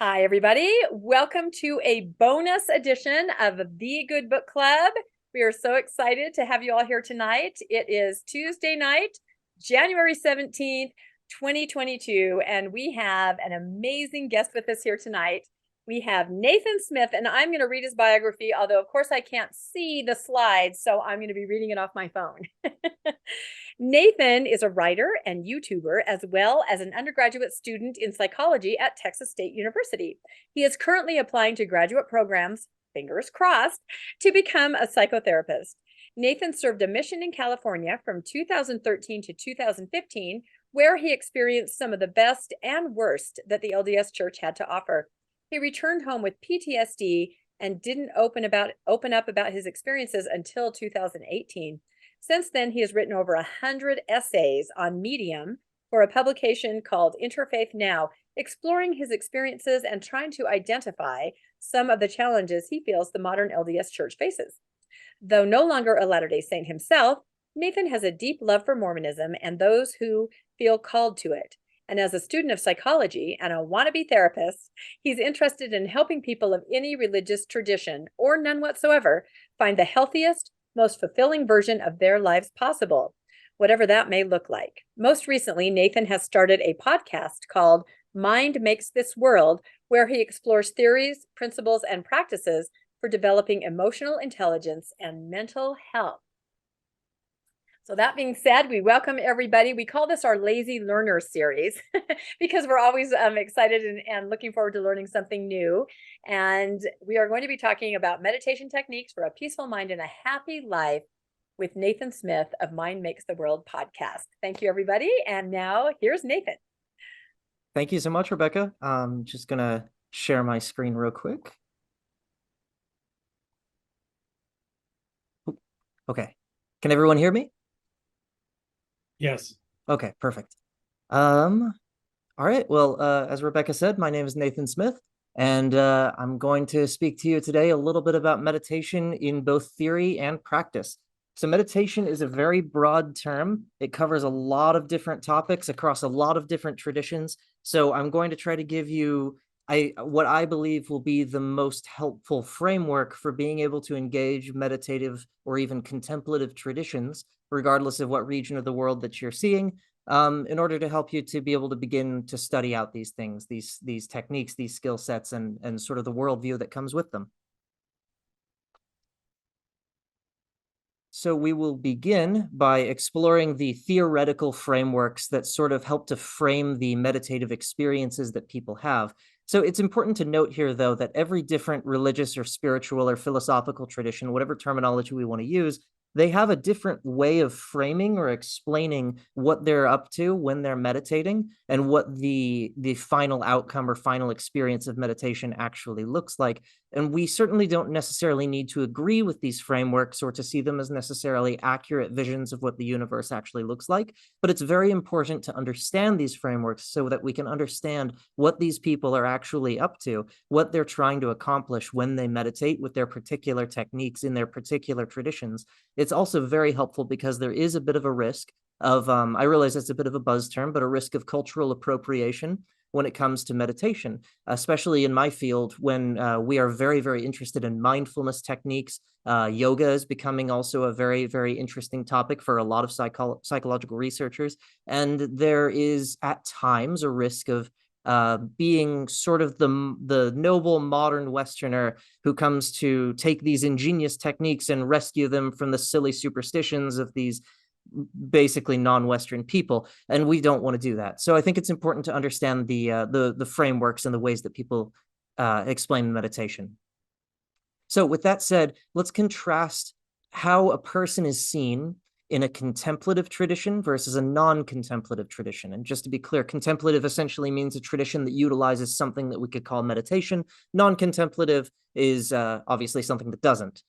Hi, everybody. Welcome to a bonus edition of the Good Book Club. We are so excited to have you all here tonight. It is Tuesday night, January 17th, 2022, and we have an amazing guest with us here tonight. We have Nathan Smith, and I'm going to read his biography, although, of course, I can't see the slides, so I'm going to be reading it off my phone. Nathan is a writer and YouTuber, as well as an undergraduate student in psychology at Texas State University. He is currently applying to graduate programs, fingers crossed, to become a psychotherapist. Nathan served a mission in California from 2013 to 2015, where he experienced some of the best and worst that the LDS Church had to offer. He returned home with PTSD and didn't open up about his experiences until 2018. Since then, he has written over 100 essays on Medium for a publication called Interfaith Now, exploring his experiences and trying to identify some of the challenges he feels the modern LDS Church faces. Though no longer a Latter-day Saint himself, Nathan has a deep love for Mormonism and those who feel called to it. And as a student of psychology and a wannabe therapist, he's interested in helping people of any religious tradition, or none whatsoever, find the healthiest, most fulfilling version of their lives possible, whatever that may look like. Most recently, Nathan has started a podcast called Mind Makes This World, where he explores theories, principles, and practices for developing emotional intelligence and mental health. So that being said, we welcome everybody. We call this our Lazy Learner series because we're always excited and looking forward to learning something new. And we are going to be talking about meditation techniques for a peaceful mind and a happy life with Nathan Smith of Mind Makes the World podcast. Thank you, everybody. And now here's Nathan. Thank you so much, Rebecca. I'm just going to share my screen real quick. Okay. Can everyone hear me? Yes. Okay, perfect. All right. Well, as Rebecca said, my name is Nathan Smith, and I'm going to speak to you today a little bit about meditation in both theory and practice. So meditation is a very broad term. It covers a lot of different topics across a lot of different traditions. So I'm going to try to give you what I believe will be the most helpful framework for being able to engage meditative or even contemplative traditions, regardless of what region of the world that you're seeing, in order to help you to be able to begin to study out these things, these techniques, these skill sets, and sort of the worldview that comes with them. So we will begin by exploring the theoretical frameworks that sort of help to frame the meditative experiences that people have. So it's important to note here, though, that every different religious or spiritual or philosophical tradition, whatever terminology we want to use, they have a different way of framing or explaining what they're up to when they're meditating and what the final outcome or final experience of meditation actually looks like. And we certainly don't necessarily need to agree with these frameworks or to see them as necessarily accurate visions of what the universe actually looks like. But it's very important to understand these frameworks so that we can understand what these people are actually up to, what they're trying to accomplish when they meditate with their particular techniques in their particular traditions. It's also very helpful because there is a bit of a risk of, I realize it's a bit of a buzz term, but a risk of cultural appropriation when it comes to meditation, especially in my field when we are very, very interested in mindfulness techniques. Yoga is becoming also a very, very interesting topic for a lot of psychological researchers. And there is at times a risk of being sort of the noble modern Westerner who comes to take these ingenious techniques and rescue them from the silly superstitions of these basically non-Western people, and we don't want to do that. So I think it's important to understand the frameworks and the ways that people explain meditation. So with that said, let's contrast how a person is seen in a contemplative tradition versus a non-contemplative tradition. And just to be clear, contemplative essentially means a tradition that utilizes something that we could call meditation. Non-contemplative is obviously something that doesn't.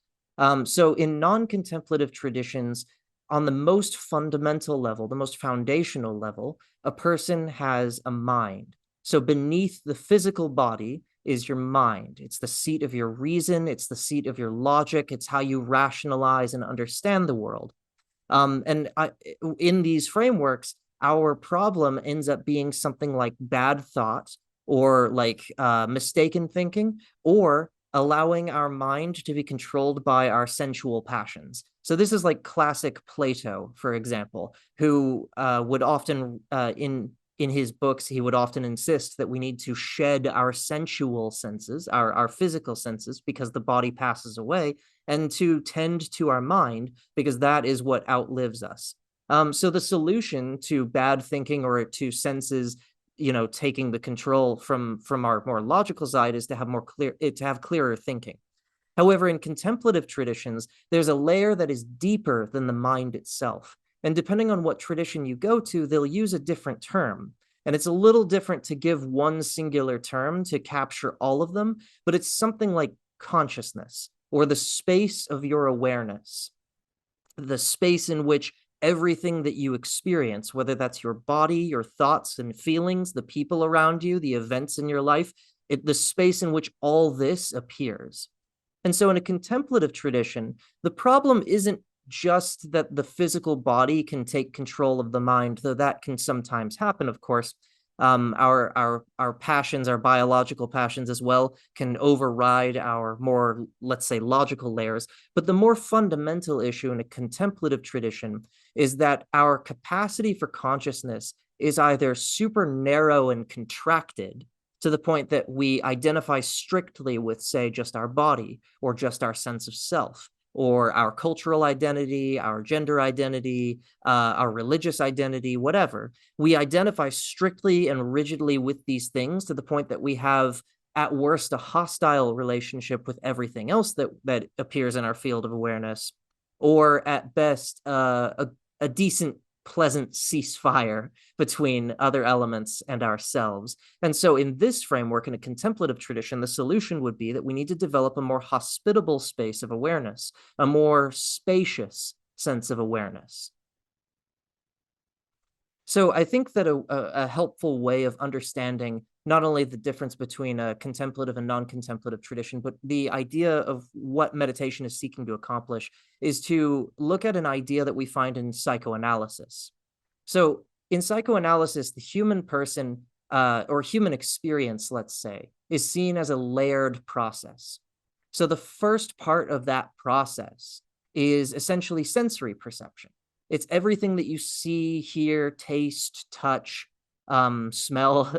So in non-contemplative traditions, on the most fundamental level, the most foundational level, a person has a mind. So beneath the physical body is your mind. It's the seat of your reason. It's the seat of your logic. It's how you rationalize and understand the world. In these frameworks, our problem ends up being something like bad thought or like mistaken thinking, or allowing our mind to be controlled by our sensual passions. So this is like classic Plato, for example, who would often, in his books, he would often insist that we need to shed our sensual senses, our physical senses, because the body passes away, and to tend to our mind, because that is what outlives us. So the solution to bad thinking or to senses, taking the control from our more logical side is to have clearer thinking. However, in contemplative traditions, there's a layer that is deeper than the mind itself. And depending on what tradition you go to, they'll use a different term. And it's a little different to give one singular term to capture all of them, but it's something like consciousness, or the space of your awareness, the space in which everything that you experience, whether that's your body, your thoughts and feelings, the people around you, the events in your life, the space in which all this appears. And so in a contemplative tradition, the problem isn't just that the physical body can take control of the mind, though that can sometimes happen, of course. Our passions, our biological passions as well, can override our more, let's say, logical layers. But the more fundamental issue in a contemplative tradition is that our capacity for consciousness is either super narrow and contracted to the point that we identify strictly with, say, just our body, or just our sense of self, or our cultural identity, our gender identity, our religious identity, whatever. We identify strictly and rigidly with these things to the point that we have, at worst, a hostile relationship with everything else that appears in our field of awareness, or at best, a decent, pleasant ceasefire between other elements and ourselves. And so in this framework, in a contemplative tradition, the solution would be that we need to develop a more hospitable space of awareness, a more spacious sense of awareness. So I think that a helpful way of understanding not only the difference between a contemplative and non-contemplative tradition, but the idea of what meditation is seeking to accomplish, is to look at an idea that we find in psychoanalysis. So in psychoanalysis, the human person, or human experience, let's say, is seen as a layered process. So the first part of that process is essentially sensory perception. It's everything that you see, hear, taste, touch, smell.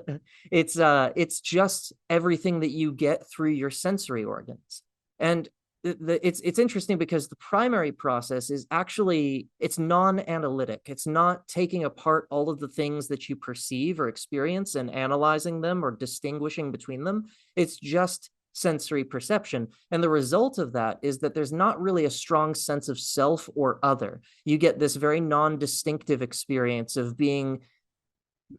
It's just everything that you get through your sensory organs. And it's interesting because the primary process is actually, it's non-analytic. It's not taking apart all of the things that you perceive or experience and analyzing them or distinguishing between them. It's just sensory perception. And the result of that is that there's not really a strong sense of self or other. You get this very non-distinctive experience of being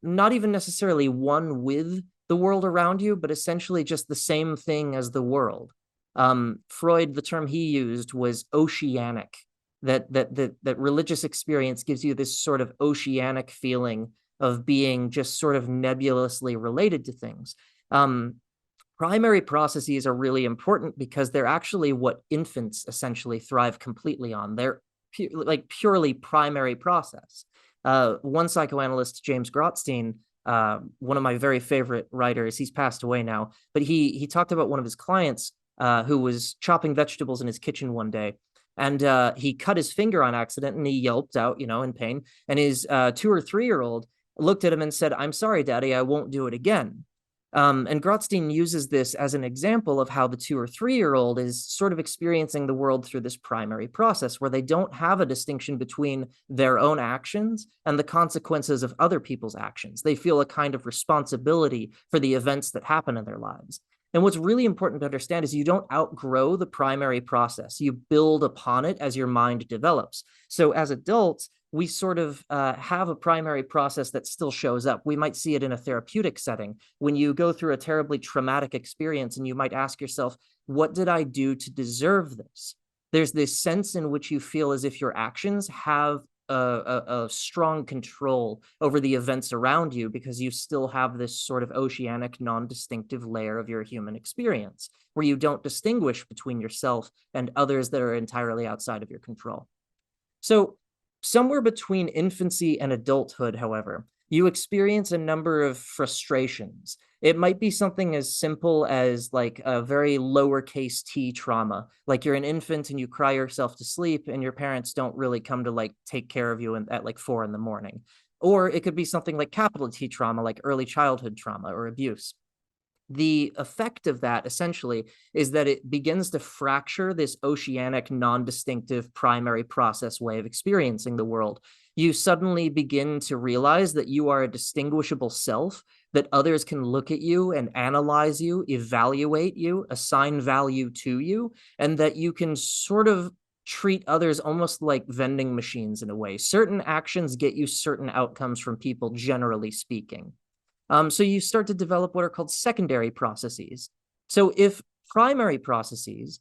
not even necessarily one with the world around you, but essentially just the same thing as the world. Freud, the term he used was oceanic, that religious experience gives you this sort of oceanic feeling of being just sort of nebulously related to things. Primary processes are really important because they're actually what infants essentially thrive completely on. They're purely primary process. One psychoanalyst, James Grotstein, one of my very favorite writers, he's passed away now, but he talked about one of his clients who was chopping vegetables in his kitchen one day, and he cut his finger on accident, and he yelped out, in pain, and his 2 or 3-year-old looked at him and said, "I'm sorry, Daddy, I won't do it again." And Grotstein uses this as an example of how the 2 or 3-year-old is sort of experiencing the world through this primary process, where they don't have a distinction between their own actions and the consequences of other people's actions. They feel a kind of responsibility for the events that happen in their lives. And what's really important to understand is you don't outgrow the primary process. You build upon it as your mind develops. So as adults, we sort of have a primary process that still shows up. We might see it in a therapeutic setting when you go through a terribly traumatic experience, and you might ask yourself, what did I do to deserve this? There's this sense in which you feel as if your actions have a strong control over the events around you, because you still have this sort of oceanic, non-distinctive layer of your human experience, where you don't distinguish between yourself and others that are entirely outside of your control. So somewhere between infancy and adulthood, however, You experience a number of frustrations. It might be something as simple as like a very lowercase t trauma, like you're an infant and you cry yourself to sleep and your parents don't really come to like take care of you at like 4 a.m. Or it could be something like capital T trauma, like early childhood trauma or abuse. The effect of that essentially is that it begins to fracture this oceanic, non-distinctive primary process way of experiencing the world. You suddenly begin to realize that you are a distinguishable self, that others can look at you and analyze you, evaluate you, assign value to you, and that you can sort of treat others almost like vending machines in a way. Certain actions get you certain outcomes from people, generally speaking. So you start to develop what are called secondary processes. So if primary processes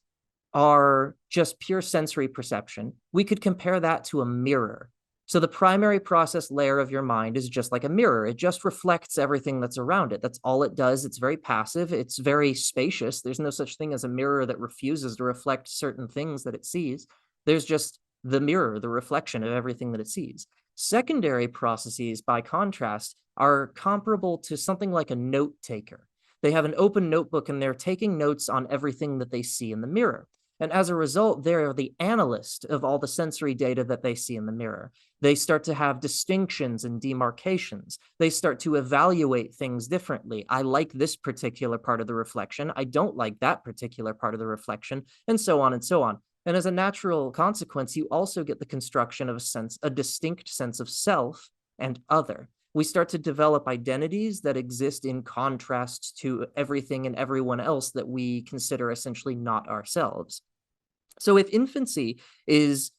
are just pure sensory perception, we could compare that to a mirror. So the primary process layer of your mind is just like a mirror. It just reflects everything that's around it. That's all it does. It's very passive. It's very spacious. There's no such thing as a mirror that refuses to reflect certain things that it sees. There's just the mirror, the reflection of everything that it sees. Secondary processes, by contrast, are comparable to something like a note taker. They have an open notebook and they're taking notes on everything that they see in the mirror. And as a result, they're the analyst of all the sensory data that they see in the mirror. They start to have distinctions and demarcations. They start to evaluate things differently. I like this particular part of the reflection. I don't like that particular part of the reflection, and so on and so on. And as a natural consequence, you also get the construction of a distinct sense of self and other. We start to develop identities that exist in contrast to everything and everyone else that we consider essentially not ourselves. So if infancy is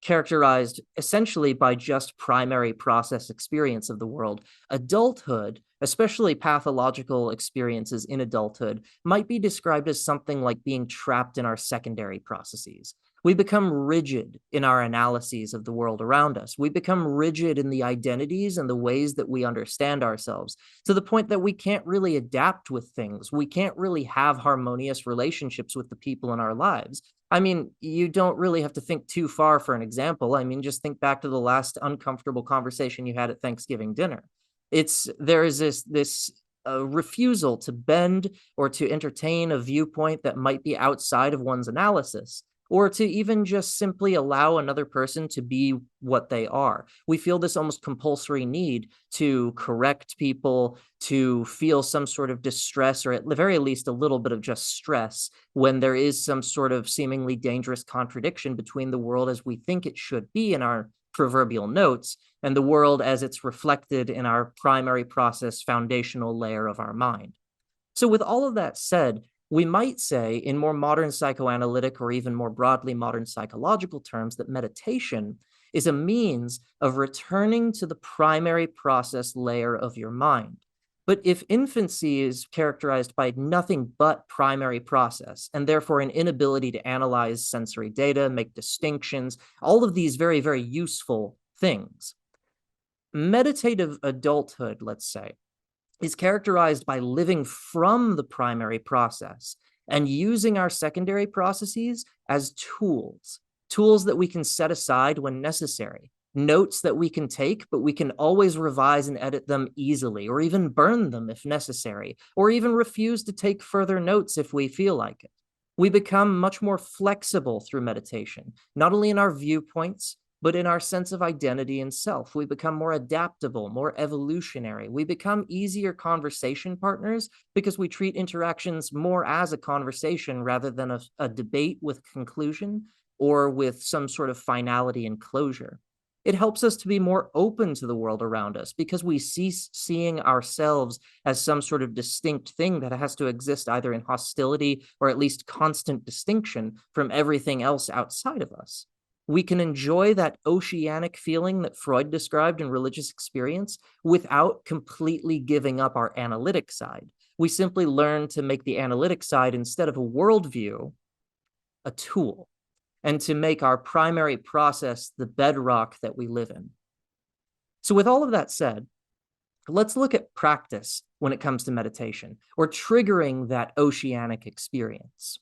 characterized essentially by just primary process experience of the world, adulthood, especially pathological experiences in adulthood, might be described as something like being trapped in our secondary processes. We become rigid in our analyses of the world around us. We become rigid in the identities and the ways that we understand ourselves, to the point that we can't really adapt with things. We can't really have harmonious relationships with the people in our lives. I mean, you don't really have to think too far for an example. I mean, just think back to the last uncomfortable conversation you had at Thanksgiving dinner. There is this refusal to bend or to entertain a viewpoint that might be outside of one's analysis, or to even just simply allow another person to be what they are. We feel this almost compulsory need to correct people, to feel some sort of distress, or at the very least, a little bit of just stress when there is some sort of seemingly dangerous contradiction between the world as we think it should be in our proverbial notes and the world as it's reflected in our primary process foundational layer of our mind. So with all of that said, we might say in more modern psychoanalytic or even more broadly modern psychological terms that meditation is a means of returning to the primary process layer of your mind. But if infancy is characterized by nothing but primary process, and therefore an inability to analyze sensory data, make distinctions, all of these very, very useful things, meditative adulthood, let's say, is characterized by living from the primary process and using our secondary processes as tools that we can set aside when necessary, notes that we can take, but we can always revise and edit them easily, or even burn them if necessary, or even refuse to take further notes if we feel like it. We become much more flexible through meditation, not only in our viewpoints, but in our sense of identity and self. We become more adaptable, more evolutionary. We become easier conversation partners because we treat interactions more as a conversation rather than a debate with conclusion or with some sort of finality and closure. It helps us to be more open to the world around us because we cease seeing ourselves as some sort of distinct thing that has to exist either in hostility or at least constant distinction from everything else outside of us. We can enjoy that oceanic feeling that Freud described in religious experience without completely giving up our analytic side. We simply learn to make the analytic side, instead of a worldview, a tool, and to make our primary process the bedrock that we live in. So with all of that said, let's look at practice when it comes to meditation, or triggering that oceanic experience.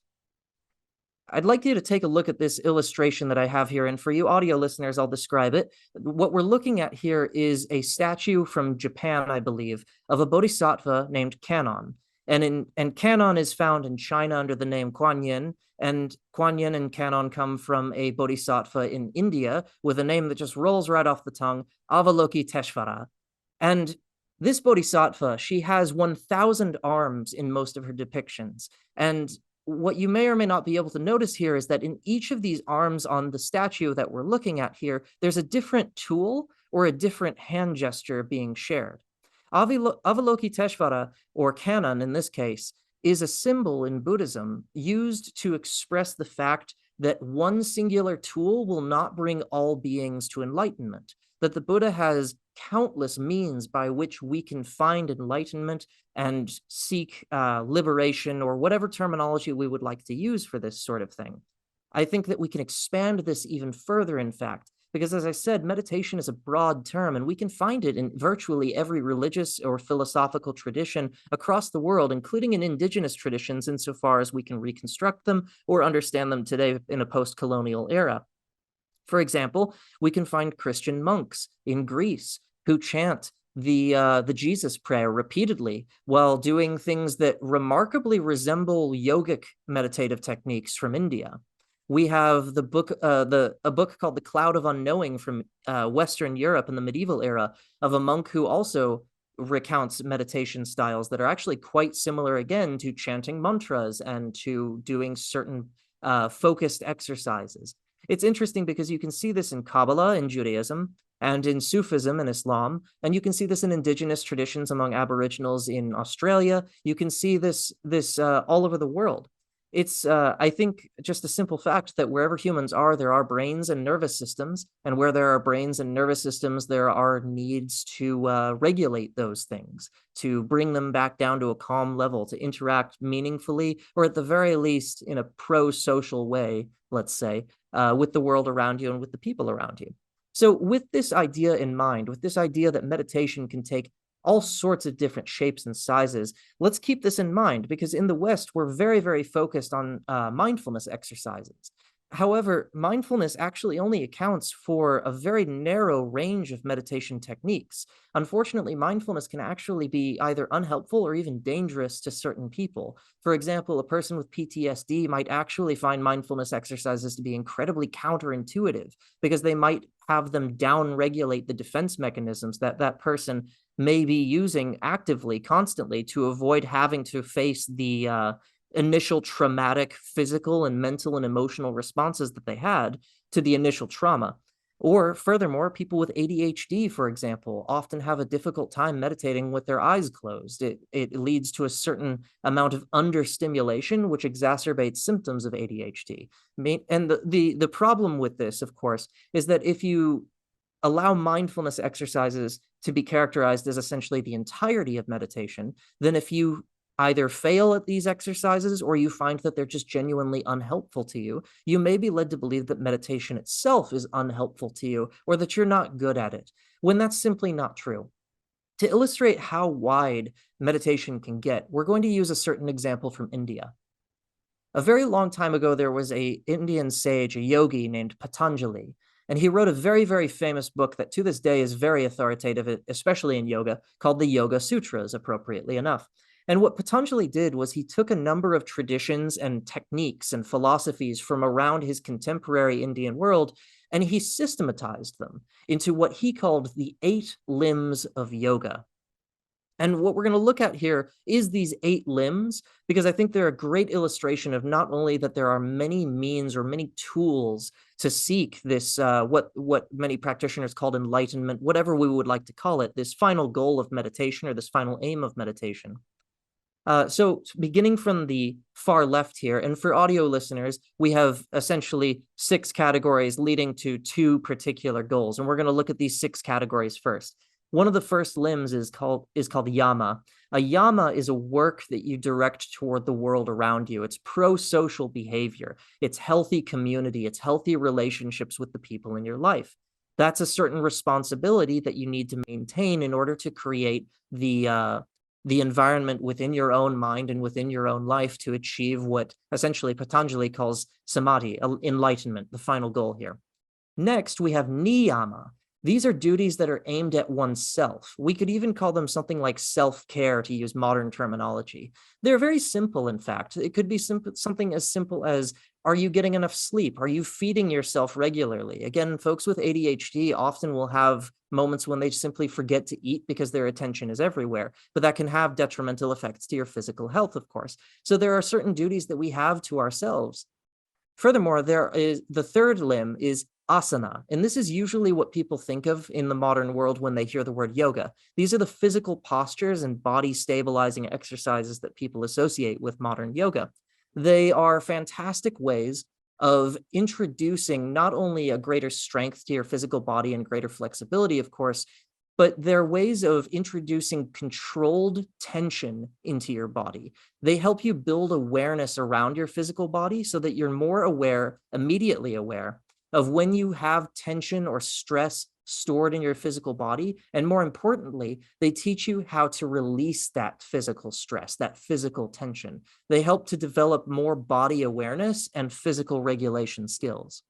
I'd like you to take a look at this illustration that I have here. And for you audio listeners, I'll describe it. What we're looking at here is a statue from Japan, I believe, of a bodhisattva named Kannon. And Kannon is found in China under the name Kuan Yin. And Kuan Yin and Kannon come from a bodhisattva in India with a name that just rolls right off the tongue, Avalokiteshvara. And this bodhisattva, she has 1,000 arms in most of her depictions. And what you may or may not be able to notice here is that in each of these arms on the statue that we're looking at here, there's a different tool or a different hand gesture being shared. Avalokiteshvara, or Kannon in this case, is a symbol in Buddhism used to express the fact that one singular tool will not bring all beings to enlightenment, that the Buddha has countless means by which we can find enlightenment and seek liberation, or whatever terminology we would like to use for this sort of thing. I think that we can expand this even further, in fact, because as I said, meditation is a broad term, and we can find it in virtually every religious or philosophical tradition across the world, including in indigenous traditions, insofar as we can reconstruct them or understand them today in a post-colonial era. For example, we can find Christian monks in Greece who chant the Jesus prayer repeatedly while doing things that remarkably resemble yogic meditative techniques from India. We have a book called The Cloud of Unknowing from Western Europe in the medieval era, of a monk who also recounts meditation styles that are actually quite similar, again, to chanting mantras and to doing certain focused exercises. It's interesting because you can see this in Kabbalah in Judaism and in Sufism in Islam, and you can see this in indigenous traditions among Aboriginals in Australia. You can see this all over the world. It's, I think, just a simple fact that wherever humans are, there are brains and nervous systems, and where there are brains and nervous systems, there are needs to regulate those things, to bring them back down to a calm level, to interact meaningfully, or at the very least in a pro-social way, let's say, with the world around you and with the people around you. So with this idea in mind, with this idea that meditation can take all sorts of different shapes and sizes, let's keep this in mind, because in the West, we're very, very focused on mindfulness exercises. However, mindfulness actually only accounts for a very narrow range of meditation techniques. Unfortunately, mindfulness can actually be either unhelpful or even dangerous to certain people. For example, a person with PTSD might actually find mindfulness exercises to be incredibly counterintuitive, because they might have them down-regulate the defense mechanisms that that person may be using actively, constantly, to avoid having to face the initial traumatic physical and mental and emotional responses that they had to the initial trauma. Or furthermore, people with ADHD, for example, often have a difficult time meditating with their eyes closed. It leads to a certain amount of understimulation, which exacerbates symptoms of ADHD. And the problem with this, of course, is that if you allow mindfulness exercises to be characterized as essentially the entirety of meditation, then if you either fail at these exercises or you find that they're just genuinely unhelpful to you, you may be led to believe that meditation itself is unhelpful to you, or that you're not good at it, when that's simply not true. To illustrate how wide meditation can get, we're going to use a certain example from India. A very long time ago, there was an Indian sage, a yogi named Patanjali, and he wrote a very, very famous book that to this day is very authoritative, especially in yoga, called the Yoga Sutras, appropriately enough. And what Patanjali did was he took a number of traditions and techniques and philosophies from around his contemporary Indian world, and he systematized them into what he called the 8 limbs of yoga. And what we're going to look at here is these 8 limbs, because I think they're a great illustration of not only that there are many means or many tools to seek this, what many practitioners call enlightenment, whatever we would like to call it, this final goal of meditation or this final aim of meditation. So beginning from the far left here, and for audio listeners, we have essentially 6 categories leading to 2 particular goals, and we're going to look at these 6 categories first. One of the first limbs is called yama. A yama is a work that you direct toward the world around you. It's pro-social behavior. It's healthy community. It's healthy relationships with the people in your life. That's a certain responsibility that you need to maintain in order to create the the environment within your own mind and within your own life to achieve what essentially Patanjali calls samadhi, enlightenment, the final goal here. Next, we have niyama. These are duties that are aimed at oneself. We could even call them something like self-care, to use modern terminology. They're very simple, in fact. It could be something as simple as, are you getting enough sleep? Are you feeding yourself regularly? Again, folks with ADHD often will have moments when they simply forget to eat because their attention is everywhere, but that can have detrimental effects to your physical health, of course. So there are certain duties that we have to ourselves. Furthermore, there is the third limb is asana, and this is usually what people think of in the modern world when they hear the word yoga. These are the physical postures and body stabilizing exercises that people associate with modern yoga. They are fantastic ways of introducing not only a greater strength to your physical body and greater flexibility, of course, but they're ways of introducing controlled tension into your body. They help you build awareness around your physical body so that you're more aware, immediately aware, of when you have tension or stress stored in your physical body. And more importantly, they teach you how to release that physical stress, that physical tension. They help to develop more body awareness and physical regulation skills.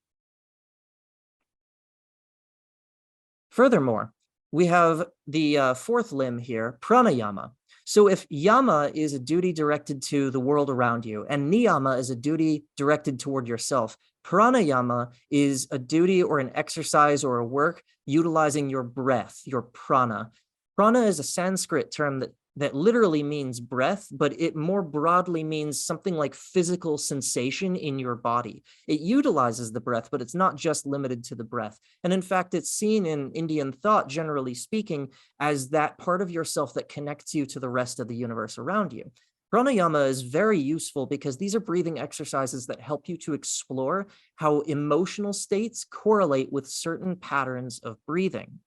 Furthermore, we have the fourth limb here, pranayama. So if yama is a duty directed to the world around you, and niyama is a duty directed toward yourself, pranayama is a duty or an exercise or a work utilizing your breath, your prana. Prana is a Sanskrit term that literally means breath, but it more broadly means something like physical sensation in your body. It utilizes the breath, but it's not just limited to the breath. And in fact, it's seen in Indian thought, generally speaking, as that part of yourself that connects you to the rest of the universe around you. Pranayama is very useful because these are breathing exercises that help you to explore how emotional states correlate with certain patterns of breathing.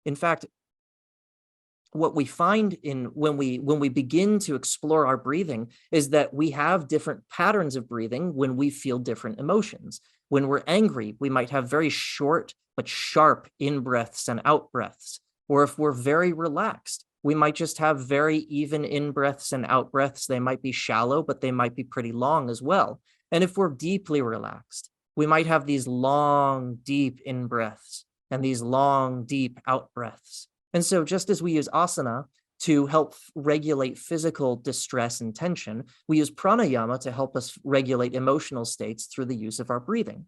In fact, what we find when we begin to explore our breathing is that we have different patterns of breathing when we feel different emotions. When we're angry, we might have very short but sharp in-breaths and out-breaths. Or if we're very relaxed, we might just have very even in-breaths and out-breaths. They might be shallow, but they might be pretty long as well. And if we're deeply relaxed, we might have these long, deep in-breaths and these long, deep out-breaths. And so just as we use asana to help regulate physical distress and tension, we use pranayama to help us regulate emotional states through the use of our breathing.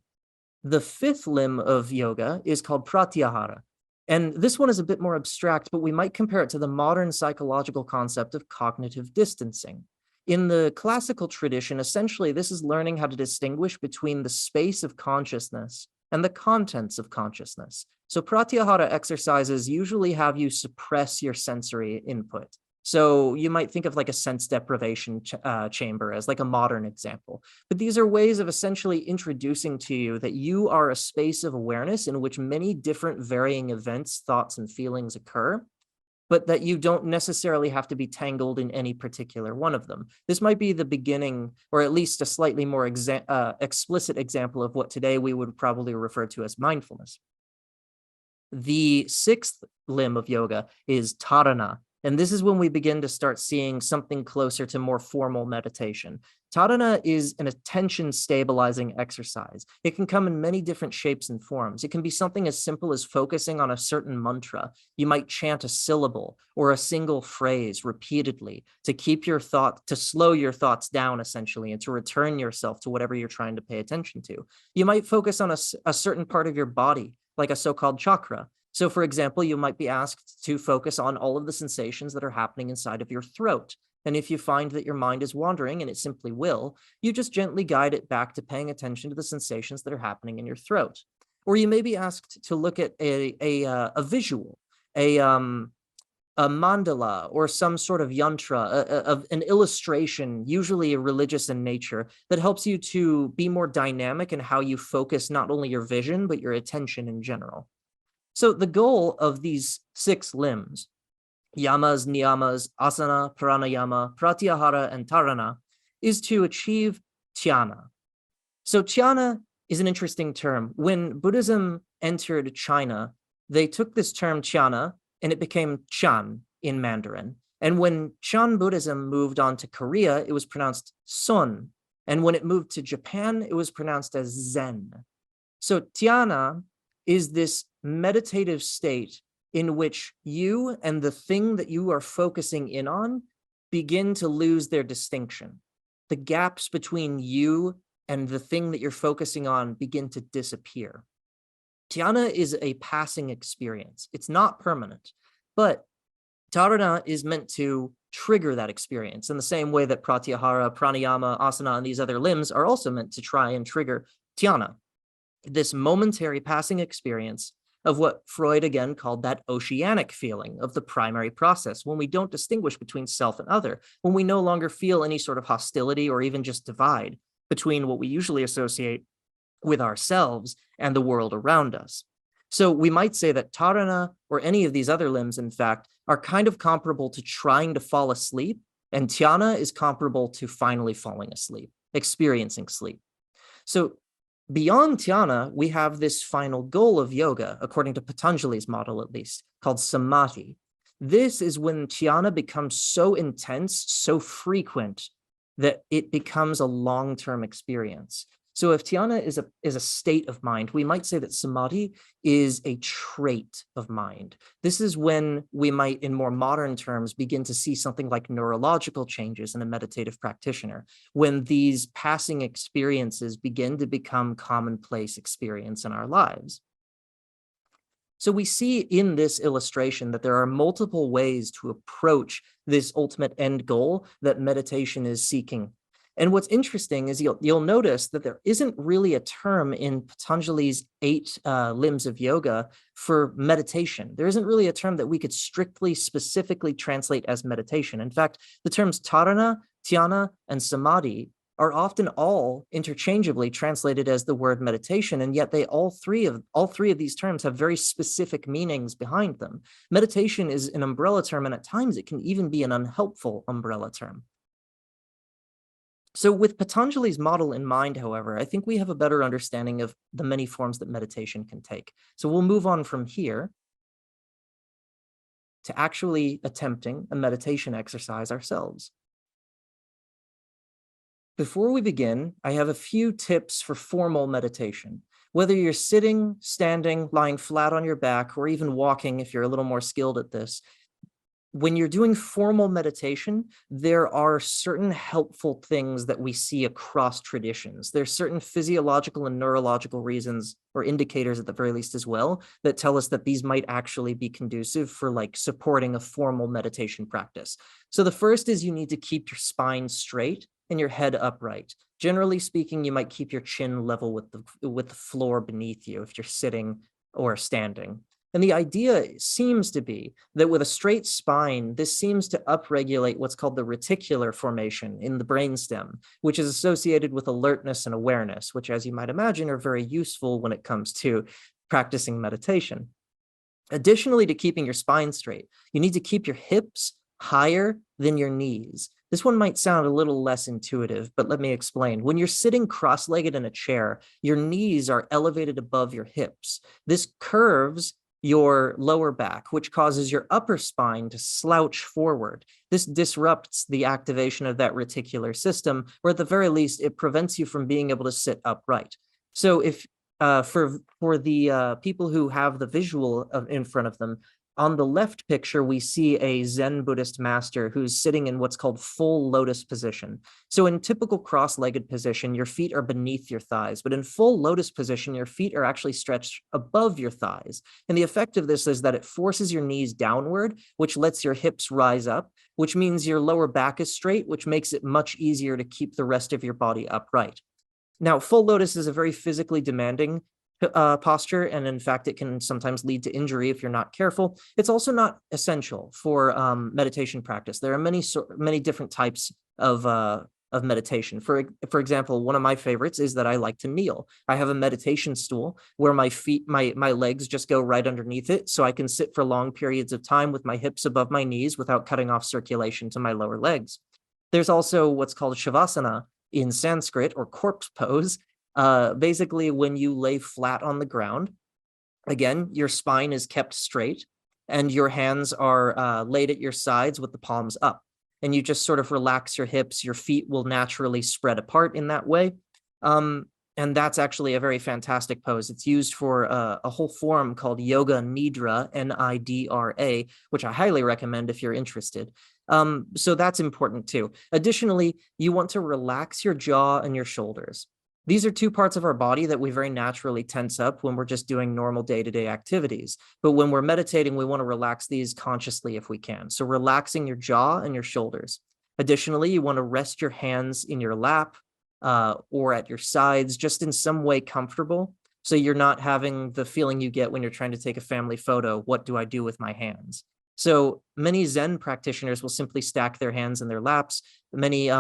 The fifth limb of yoga is called pratyahara. And this one is a bit more abstract, but we might compare it to the modern psychological concept of cognitive distancing. In the classical tradition, essentially, this is learning how to distinguish between the space of consciousness and the contents of consciousness. So pratyahara exercises usually have you suppress your sensory input. So you might think of like a sense deprivation chamber as like a modern example. But these are ways of essentially introducing to you that you are a space of awareness in which many different varying events, thoughts, and feelings occur, but that you don't necessarily have to be tangled in any particular one of them. This might be the beginning, or at least a slightly more explicit example of what today we would probably refer to as mindfulness. The sixth limb of yoga is dharana, and this is when we begin to start seeing something closer to more formal meditation. Dharana is an attention stabilizing exercise. It can come in many different shapes and forms. It can be something as simple as focusing on a certain mantra. You might chant a syllable or a single phrase repeatedly to keep your thought, to slow your thoughts down essentially, and to return yourself to whatever you're trying to pay attention to. You might focus on a certain part of your body, like a so-called chakra. So for example, you might be asked to focus on all of the sensations that are happening inside of your throat. And if you find that your mind is wandering, and it simply will, you just gently guide it back to paying attention to the sensations that are happening in your throat. Or you may be asked to look at a visual, a mandala, or some sort of yantra, an illustration, usually religious in nature, that helps you to be more dynamic in how you focus not only your vision, but your attention in general. So the goal of these six limbs, yamas, niyamas, asana, pranayama, pratyahara, and dharana, is to achieve dhyana. So dhyana is an interesting term. When Buddhism entered China, they took this term dhyana, and it became chan in Mandarin. And when Chan Buddhism moved on to Korea, it was pronounced Son. And when it moved to Japan, it was pronounced as Zen. So dhyana is this meditative state in which you and the thing that you are focusing in on begin to lose their distinction. The gaps between you and the thing that you're focusing on begin to disappear. Dhyana is a passing experience. It's not permanent, but dharana is meant to trigger that experience in the same way that pratyahara, pranayama, asana, and these other limbs are also meant to try and trigger dhyana, this momentary passing experience of what Freud again called that oceanic feeling of the primary process, when we don't distinguish between self and other, when we no longer feel any sort of hostility or even just divide between what we usually associate with ourselves and the world around us. So we might say that dharana, or any of these other limbs, in fact, are kind of comparable to trying to fall asleep, and dhyana is comparable to finally falling asleep, experiencing sleep. So beyond dhyana, we have this final goal of yoga, according to Patanjali's model at least, called samadhi. This is when dhyana becomes so intense, so frequent, that it becomes a long-term experience. So if dhyana is a state of mind, we might say that samadhi is a trait of mind. This is when we might, in more modern terms, begin to see something like neurological changes in a meditative practitioner, when these passing experiences begin to become commonplace experience in our lives. So we see in this illustration that there are multiple ways to approach this ultimate end goal that meditation is seeking. And what's interesting is you'll notice that there isn't really a term in Patanjali's 8 limbs of yoga for meditation. There isn't really a term that we could strictly, specifically translate as meditation. In fact, the terms dharana, dhyana, and samadhi are often all interchangeably translated as the word meditation, and yet all three of these terms have very specific meanings behind them. Meditation is an umbrella term, and at times it can even be an unhelpful umbrella term. So with Patanjali's model in mind, however, I think we have a better understanding of the many forms that meditation can take. So we'll move on from here to actually attempting a meditation exercise ourselves. Before we begin, I have a few tips for formal meditation. Whether you're sitting, standing, lying flat on your back, or even walking if you're a little more skilled at this, when you're doing formal meditation, there are certain helpful things that we see across traditions. There's certain physiological and neurological reasons, or indicators at the very least as well, that tell us that these might actually be conducive for like supporting a formal meditation practice. So the first is you need to keep your spine straight and your head upright. Generally speaking, you might keep your chin level with the floor beneath you if you're sitting or standing. And the idea seems to be that with a straight spine, this seems to upregulate what's called the reticular formation in the brainstem, which is associated with alertness and awareness, which, as you might imagine, are very useful when it comes to practicing meditation. Additionally to keeping your spine straight, you need to keep your hips higher than your knees. This one might sound a little less intuitive, but let me explain. When you're sitting cross-legged in a chair, your knees are elevated above your hips. This curves your lower back, which causes your upper spine to slouch forward. This disrupts the activation of that reticular system, or at the very least, it prevents you from being able to sit upright. So if for the people who have the visual in front of them, on the left picture, we see a Zen Buddhist master who's sitting in what's called full lotus position. So in typical cross-legged position, your feet are beneath your thighs, but in full lotus position, your feet are actually stretched above your thighs. And the effect of this is that it forces your knees downward, which lets your hips rise up, which means your lower back is straight, which makes it much easier to keep the rest of your body upright. Now, full lotus is a very physically demanding posture, and in fact, it can sometimes lead to injury if you're not careful. It's also not essential for meditation practice. There are many different types of meditation. For example, one of my favorites is that I like to kneel. I have a meditation stool where my legs just go right underneath it, so I can sit for long periods of time with my hips above my knees without cutting off circulation to my lower legs. There's also what's called shavasana in Sanskrit, or corpse pose. Basically, when you lay flat on the ground, again, your spine is kept straight, and your hands are laid at your sides with the palms up. And you just sort of relax your hips. Your feet will naturally spread apart in that way. And that's actually a very fantastic pose. It's used for a whole form called Yoga Nidra, N-I-D-R-A, which I highly recommend if you're interested. So that's important too. Additionally, you want to relax your jaw and your shoulders. These are two parts of our body that we very naturally tense up when we're just doing normal day-to-day activities. But when we're meditating, we want to relax these consciously if we can. So relaxing your jaw and your shoulders. Additionally, you want to rest your hands in your lap or at your sides, just in some way comfortable. So you're not having the feeling you get when you're trying to take a family photo. What do I do with my hands? So many Zen practitioners will simply stack their hands in their laps. Many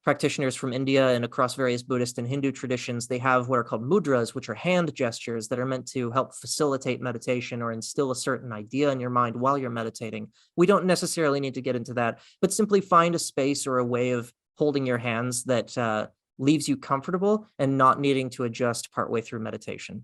practitioners from India and across various Buddhist and Hindu traditions, they have what are called mudras, which are hand gestures that are meant to help facilitate meditation or instill a certain idea in your mind while you're meditating. We don't necessarily need to get into that, but simply find a space or a way of holding your hands that leaves you comfortable and not needing to adjust partway through meditation.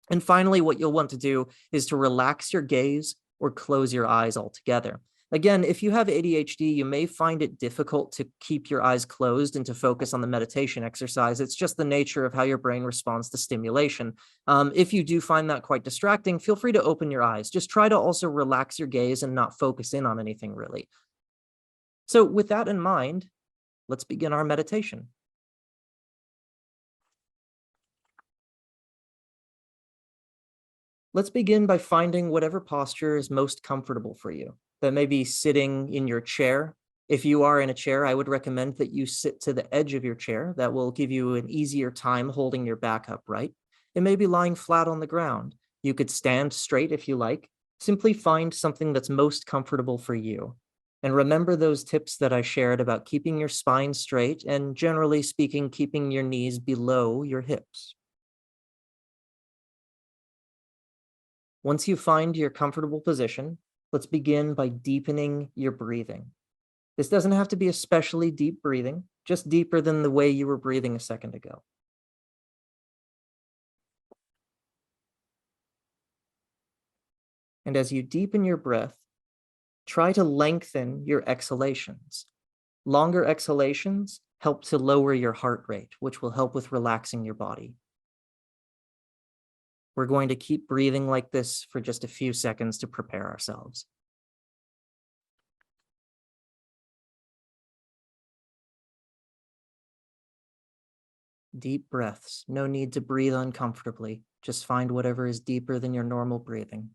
And finally, what you'll want to do is to relax your gaze or close your eyes altogether. Again, if you have ADHD, you may find it difficult to keep your eyes closed and to focus on the meditation exercise. It's just the nature of how your brain responds to stimulation. If you do find that quite distracting, feel free to open your eyes. Just try to also relax your gaze and not focus in on anything really. So with that in mind, let's begin our meditation. Let's begin by finding whatever posture is most comfortable for you. That may be sitting in your chair. If you are in a chair, I would recommend that you sit to the edge of your chair. That will give you an easier time holding your back upright. It may be lying flat on the ground. You could stand straight if you like. Simply find something that's most comfortable for you. And remember those tips that I shared about keeping your spine straight and, generally speaking, keeping your knees below your hips. Once you find your comfortable position, let's begin by deepening your breathing. This doesn't have to be especially deep breathing, just deeper than the way you were breathing a second ago. And as you deepen your breath, try to lengthen your exhalations. Longer exhalations help to lower your heart rate, which will help with relaxing your body. We're going to keep breathing like this for just a few seconds to prepare ourselves. Deep breaths. No need to breathe uncomfortably. Just find whatever is deeper than your normal breathing.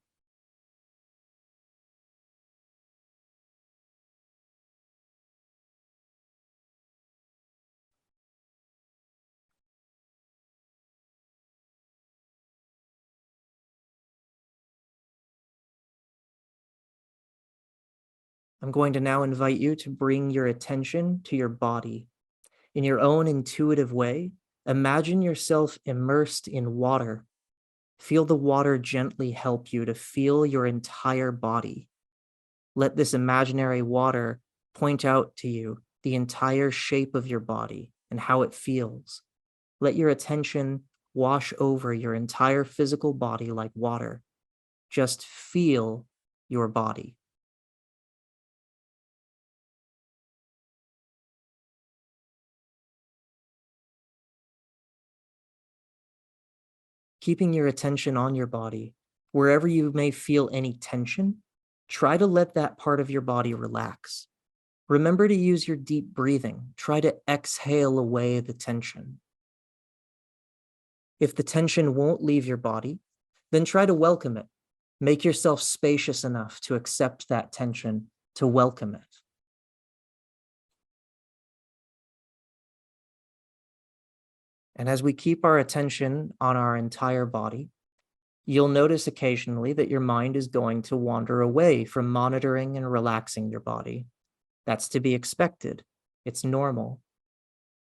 I'm going to now invite you to bring your attention to your body. In your own intuitive way, imagine yourself immersed in water. Feel the water gently help you to feel your entire body. Let this imaginary water point out to you the entire shape of your body and how it feels. Let your attention wash over your entire physical body like water. Just feel your body. Keeping your attention on your body, wherever you may feel any tension, try to let that part of your body relax. Remember to use your deep breathing. Try to exhale away the tension. If the tension won't leave your body, then try to welcome it. Make yourself spacious enough to accept that tension, to welcome it. And as we keep our attention on our entire body, you'll notice occasionally that your mind is going to wander away from monitoring and relaxing your body. That's to be expected. It's normal.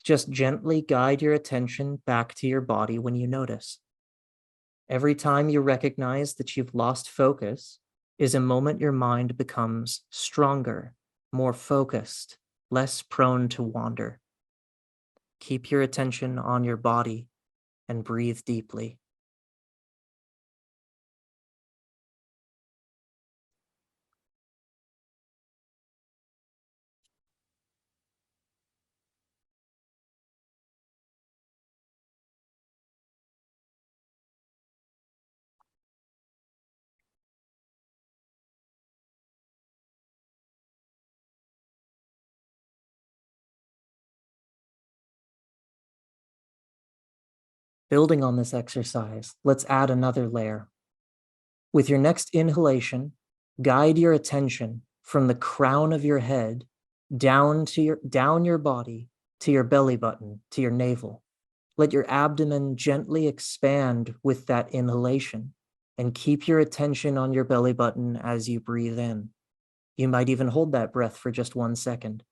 Just gently guide your attention back to your body when you notice. Every time you recognize that you've lost focus is a moment your mind becomes stronger, more focused, less prone to wander. Keep your attention on your body and breathe deeply. Building on this exercise, let's add another layer. With your next inhalation, guide your attention from the crown of your head down your body to your belly button, to your navel. Let your abdomen gently expand with that inhalation, and keep your attention on your belly button as you breathe in. You might even hold that breath for just 1 second.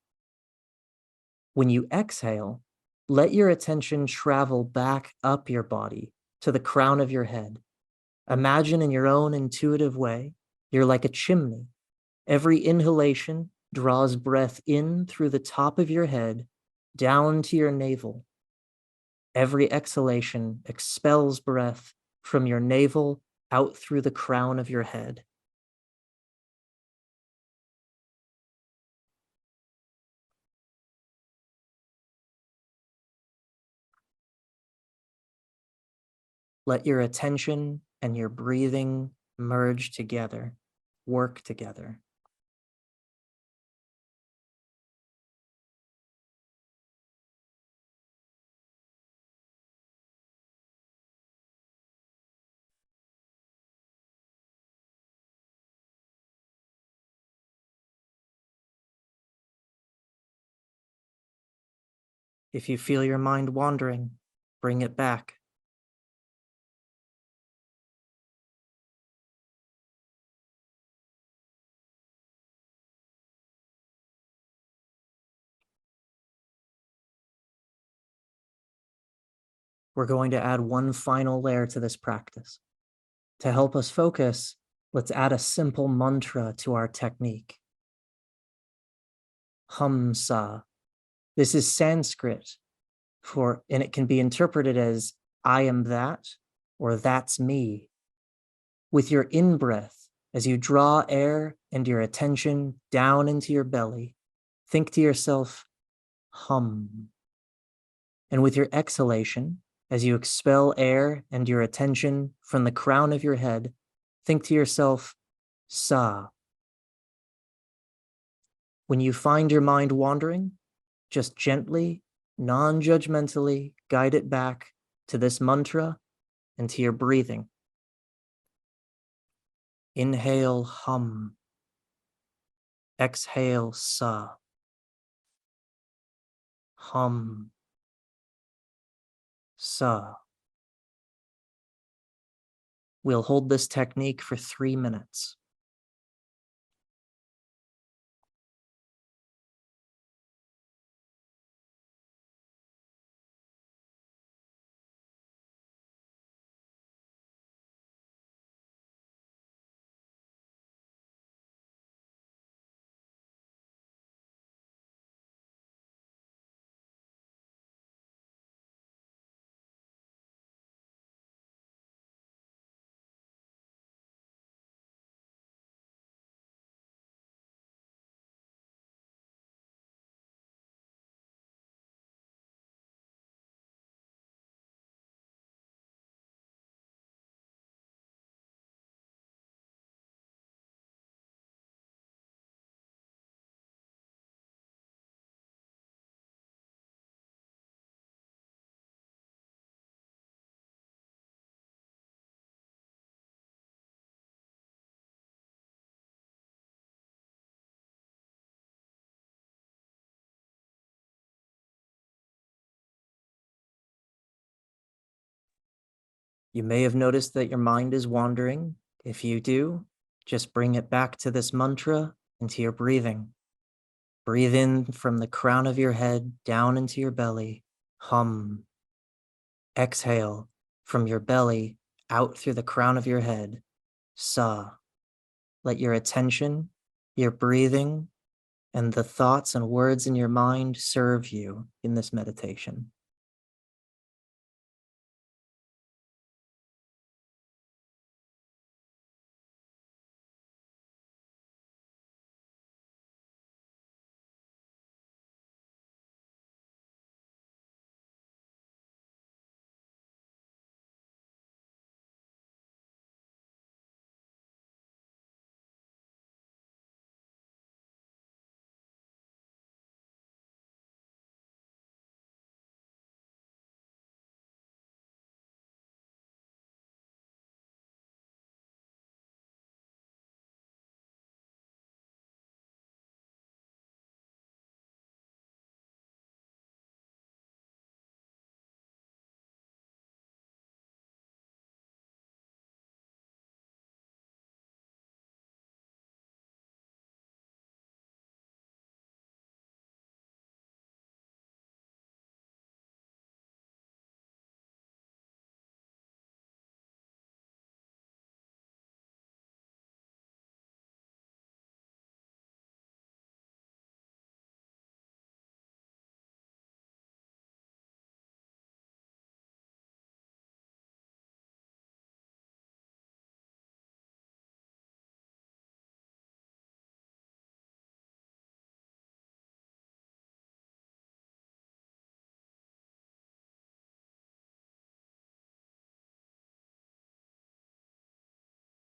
When you exhale, let your attention travel back up your body to the crown of your head. Imagine in your own intuitive way, you're like a chimney. Every inhalation draws breath in through the top of your head, down to your navel. Every exhalation expels breath from your navel out through the crown of your head. Let your attention and your breathing merge together, work together. If you feel your mind wandering, bring it back. We're going to add one final layer to this practice. To help us focus, let's add a simple mantra to our technique. Hamsa. This is Sanskrit and it can be interpreted as I am that, or that's me. With your in-breath, as you draw air and your attention down into your belly, think to yourself, hum. And with your exhalation, as you expel air and your attention from the crown of your head, think to yourself, sa. When you find your mind wandering, just gently, non-judgmentally guide it back to this mantra and to your breathing. Inhale, hum. Exhale, sa. Hum. Sa. We'll hold this technique for 3 minutes. You may have noticed that your mind is wandering. If you do, just bring it back to this mantra and to your breathing. Breathe in from the crown of your head down into your belly. Hum. Exhale from your belly out through the crown of your head. Sa. Let your attention, your breathing, and the thoughts and words in your mind serve you in this meditation.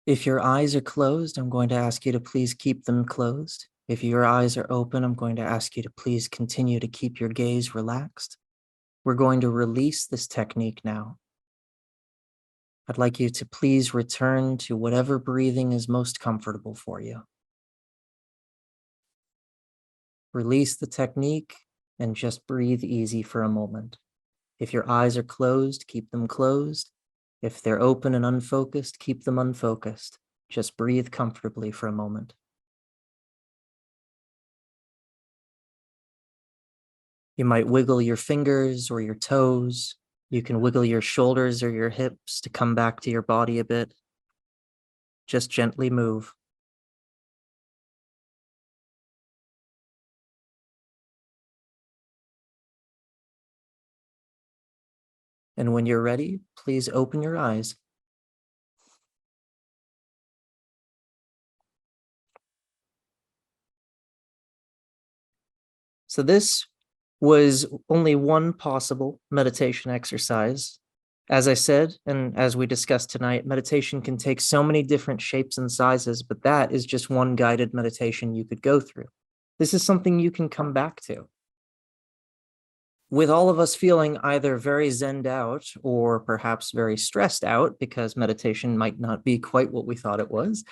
If your eyes are closed, I'm going to ask you to please keep them closed. If your eyes are open, I'm going to ask you to please continue to keep your gaze relaxed. We're going to release this technique now. I'd like you to please return to whatever breathing is most comfortable for you. Release the technique and just breathe easy for a moment. If your eyes are closed, keep them closed. If they're open and unfocused, keep them unfocused. Just breathe comfortably for a moment. You might wiggle your fingers or your toes. You can wiggle your shoulders or your hips to come back to your body a bit. Just gently move. And when you're ready, please open your eyes. So this was only one possible meditation exercise. As I said, and as we discussed tonight, meditation can take so many different shapes and sizes, but that is just one guided meditation you could go through. This is something you can come back to. With all of us feeling either very zenned out or perhaps very stressed out because meditation might not be quite what we thought it was,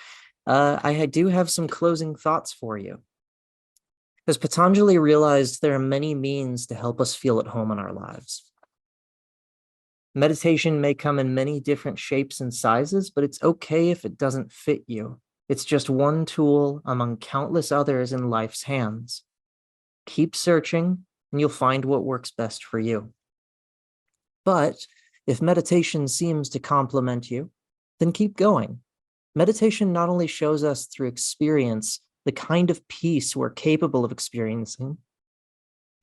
I do have some closing thoughts for you. Because Patanjali realized there are many means to help us feel at home in our lives. Meditation may come in many different shapes and sizes, but it's okay if it doesn't fit you. It's just one tool among countless others in life's hands. Keep searching, and you'll find what works best for you. But if meditation seems to complement you, then keep going. Meditation not only shows us through experience the kind of peace we're capable of experiencing,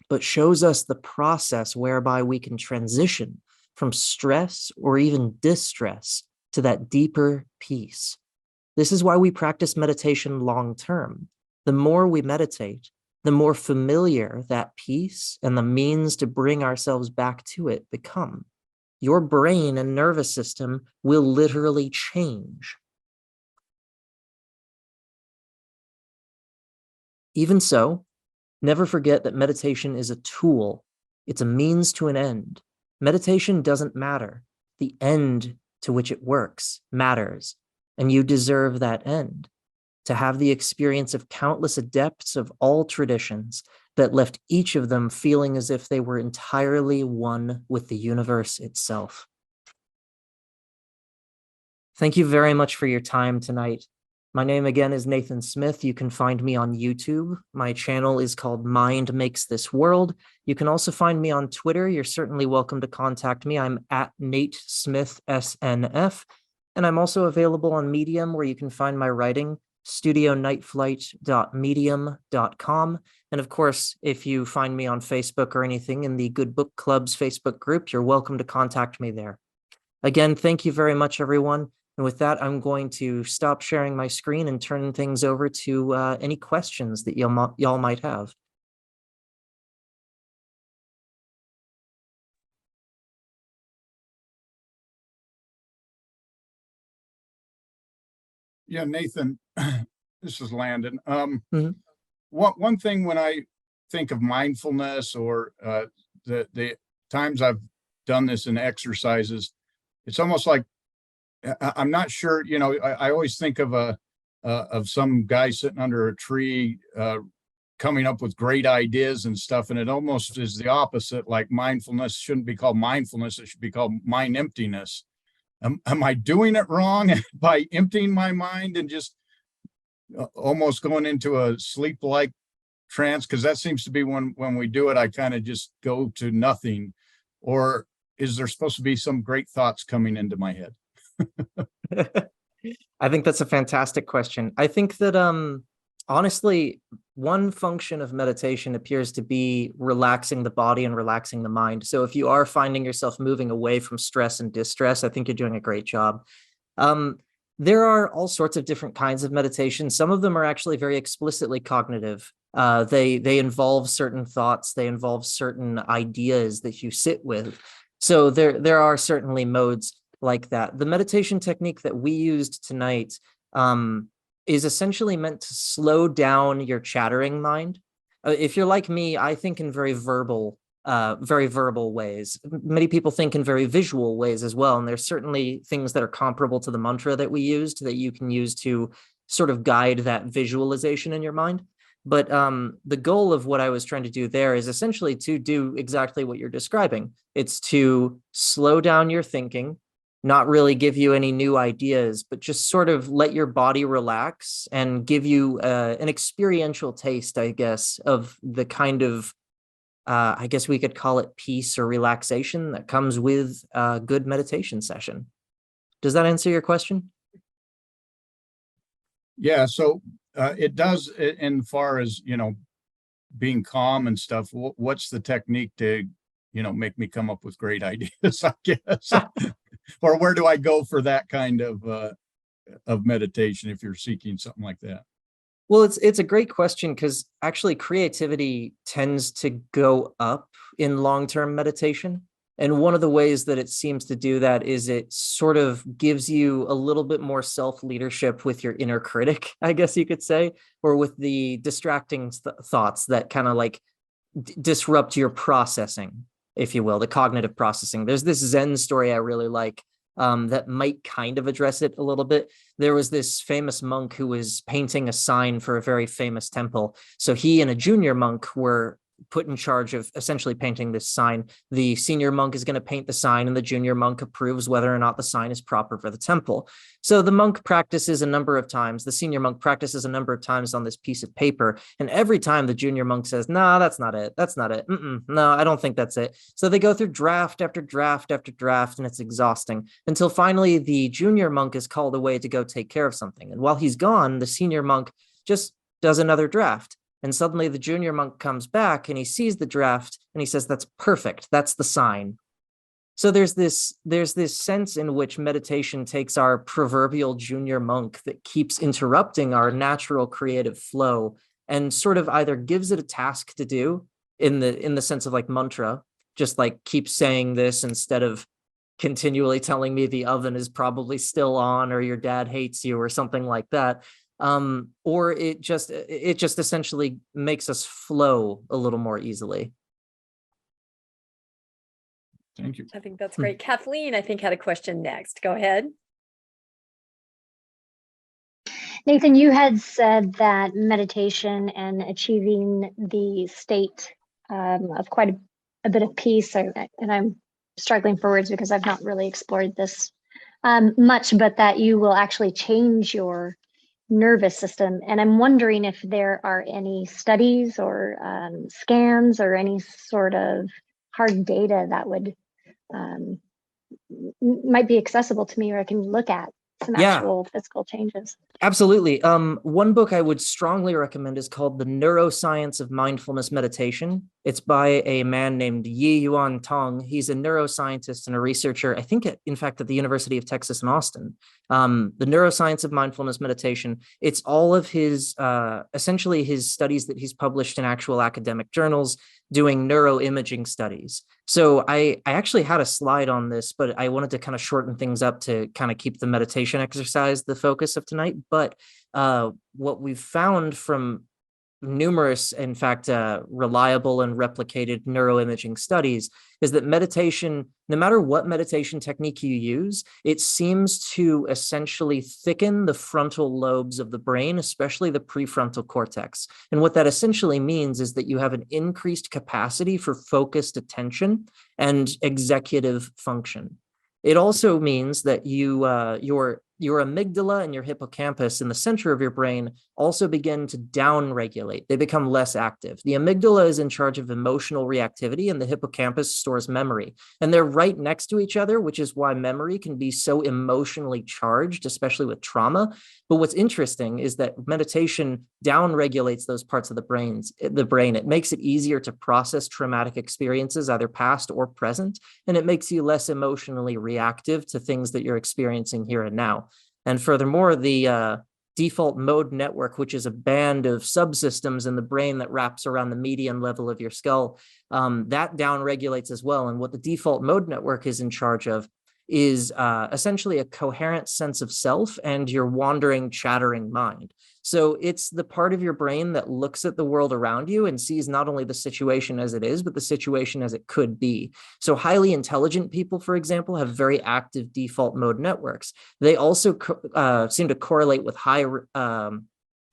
but shows us the process whereby we can transition from stress or even distress to that deeper peace. This is why we practice meditation long term. The more we meditate, the more familiar that peace and the means to bring ourselves back to it become. Your brain and nervous system will literally change. Even so, never forget that meditation is a tool. It's a means to an end. Meditation doesn't matter. The end to which it works matters, and you deserve that end. To have the experience of countless adepts of all traditions that left each of them feeling as if they were entirely one with the universe itself. Thank you very much for your time tonight. My name again is Nathan Smith. You can find me on YouTube. My channel is called Mind Makes This World. You can also find me on Twitter. You're certainly welcome to contact me. I'm at Nate Smith SNF. And I'm also available on Medium, where you can find my writing, studionightflight.medium.com. And of course, if you find me on Facebook or anything in the Good Book Club's Facebook group, you're welcome to contact me there. Again, thank you very much, everyone. And with that, I'm going to stop sharing my screen and turn things over to any questions that y'all might have. Yeah, Nathan, this is Landon. Mhm. One thing when I think of mindfulness or the times I've done this in exercises, it's almost like I'm not sure. You know, I always think of some guy sitting under a tree, coming up with great ideas and stuff, and it almost is the opposite. Like mindfulness shouldn't be called mindfulness; it should be called mind emptiness. Am I doing it wrong by emptying my mind and just almost going into a sleep-like trance? Because that seems to be when we do it, I kind of just go to nothing. Or is there supposed to be some great thoughts coming into my head? I think that's a fantastic question. I think that honestly, one function of meditation appears to be relaxing the body and relaxing the mind. So if you are finding yourself moving away from stress and distress, I think you're doing a great job. There are all sorts of different kinds of meditation. Some of them are actually very explicitly cognitive. They involve certain thoughts. They involve certain ideas that you sit with. So there are certainly modes. like that. The meditation technique that we used tonight is essentially meant to slow down your chattering mind. If you're like me, I think in very verbal ways. Many people think in very visual ways as well. And there's certainly things that are comparable to the mantra that we used that you can use to sort of guide that visualization in your mind. But the goal of what I was trying to do there is essentially to do exactly what you're describing. It's to slow down your thinking, not really give you any new ideas, but just sort of let your body relax and give you an experiential taste, I guess, of the kind of, I guess we could call it peace or relaxation that comes with a good meditation session. Does that answer your question? Yeah, so it does, in far as, being calm and stuff. What's the technique to, make me come up with great ideas, I guess? Or where do I go for that kind of meditation if you're seeking something like that? Well, it's a great question, because actually creativity tends to go up in long-term meditation. And one of the ways that it seems to do that is it sort of gives you a little bit more self-leadership with your inner critic, I guess you could say, or with the distracting thoughts that kind of like disrupt your processing, if you will, the cognitive processing. There's this Zen story I really like that might kind of address it a little bit. There was this famous monk who was painting a sign for a very famous temple. So he and a junior monk were put in charge of essentially painting this sign. The senior monk is going to paint the sign, and the junior monk approves whether or not the sign is proper for the temple. So the monk practices a number of times. The senior monk practices a number of times on this piece of paper. And every time the junior monk says, "No, that's not it. That's not it. No, I don't think that's it." So they go through draft after draft after draft, and it's exhausting until finally the junior monk is called away to go take care of something. And while he's gone, the senior monk just does another draft. And suddenly the junior monk comes back and he sees the draft and he says, "That's perfect. That's the sign." So there's this sense in which meditation takes our proverbial junior monk that keeps interrupting our natural creative flow and sort of either gives it a task to do in the sense of like mantra, just like keep saying this instead of continually telling me the oven is probably still on or your dad hates you or something like that. Or it just essentially makes us flow a little more easily. Thank you. I think that's great. Kathleen, I think, had a question next. Go ahead. Nathan, you had said that meditation and achieving the state of quite a bit of peace, and I'm struggling for words because I've not really explored this much, but that you will actually change your nervous system. And I'm wondering if there are any studies or scans or any sort of hard data that would might be accessible to me, or I can look at some actual physical changes. Absolutely. One book I would strongly recommend is called The Neuroscience of Mindfulness Meditation. It's by a man named Yi-Yuan Tang. He's a neuroscientist and a researcher, I think, in fact, at the University of Texas in Austin. The Neuroscience of Mindfulness Meditation. It's all of his, essentially his studies that he's published in actual academic journals doing neuroimaging studies. So I actually had a slide on this, but I wanted to kind of shorten things up to kind of keep the meditation exercise the focus of tonight. But what we've found from numerous, in fact, reliable and replicated neuroimaging studies is that meditation, no matter what meditation technique you use, it seems to essentially thicken the frontal lobes of the brain, especially the prefrontal cortex. And what that essentially means is that you have an increased capacity for focused attention and executive function. It also means that your amygdala and your hippocampus in the center of your brain also begin to down-regulate. They become less active. The amygdala is in charge of emotional reactivity, and the hippocampus stores memory. And they're right next to each other, which is why memory can be so emotionally charged, especially with trauma. But what's interesting is that meditation down-regulates those parts of the brain. It makes it easier to process traumatic experiences, either past or present, and it makes you less emotionally reactive to things that you're experiencing here and now. And furthermore, the default mode network, which is a band of subsystems in the brain that wraps around the median level of your skull, that down regulates as well. And what the default mode network is in charge of is essentially a coherent sense of self and your wandering, chattering mind. So it's the part of your brain that looks at the world around you and sees not only the situation as it is, but the situation as it could be. So highly intelligent people, for example, have very active default mode networks. They also seem to correlate with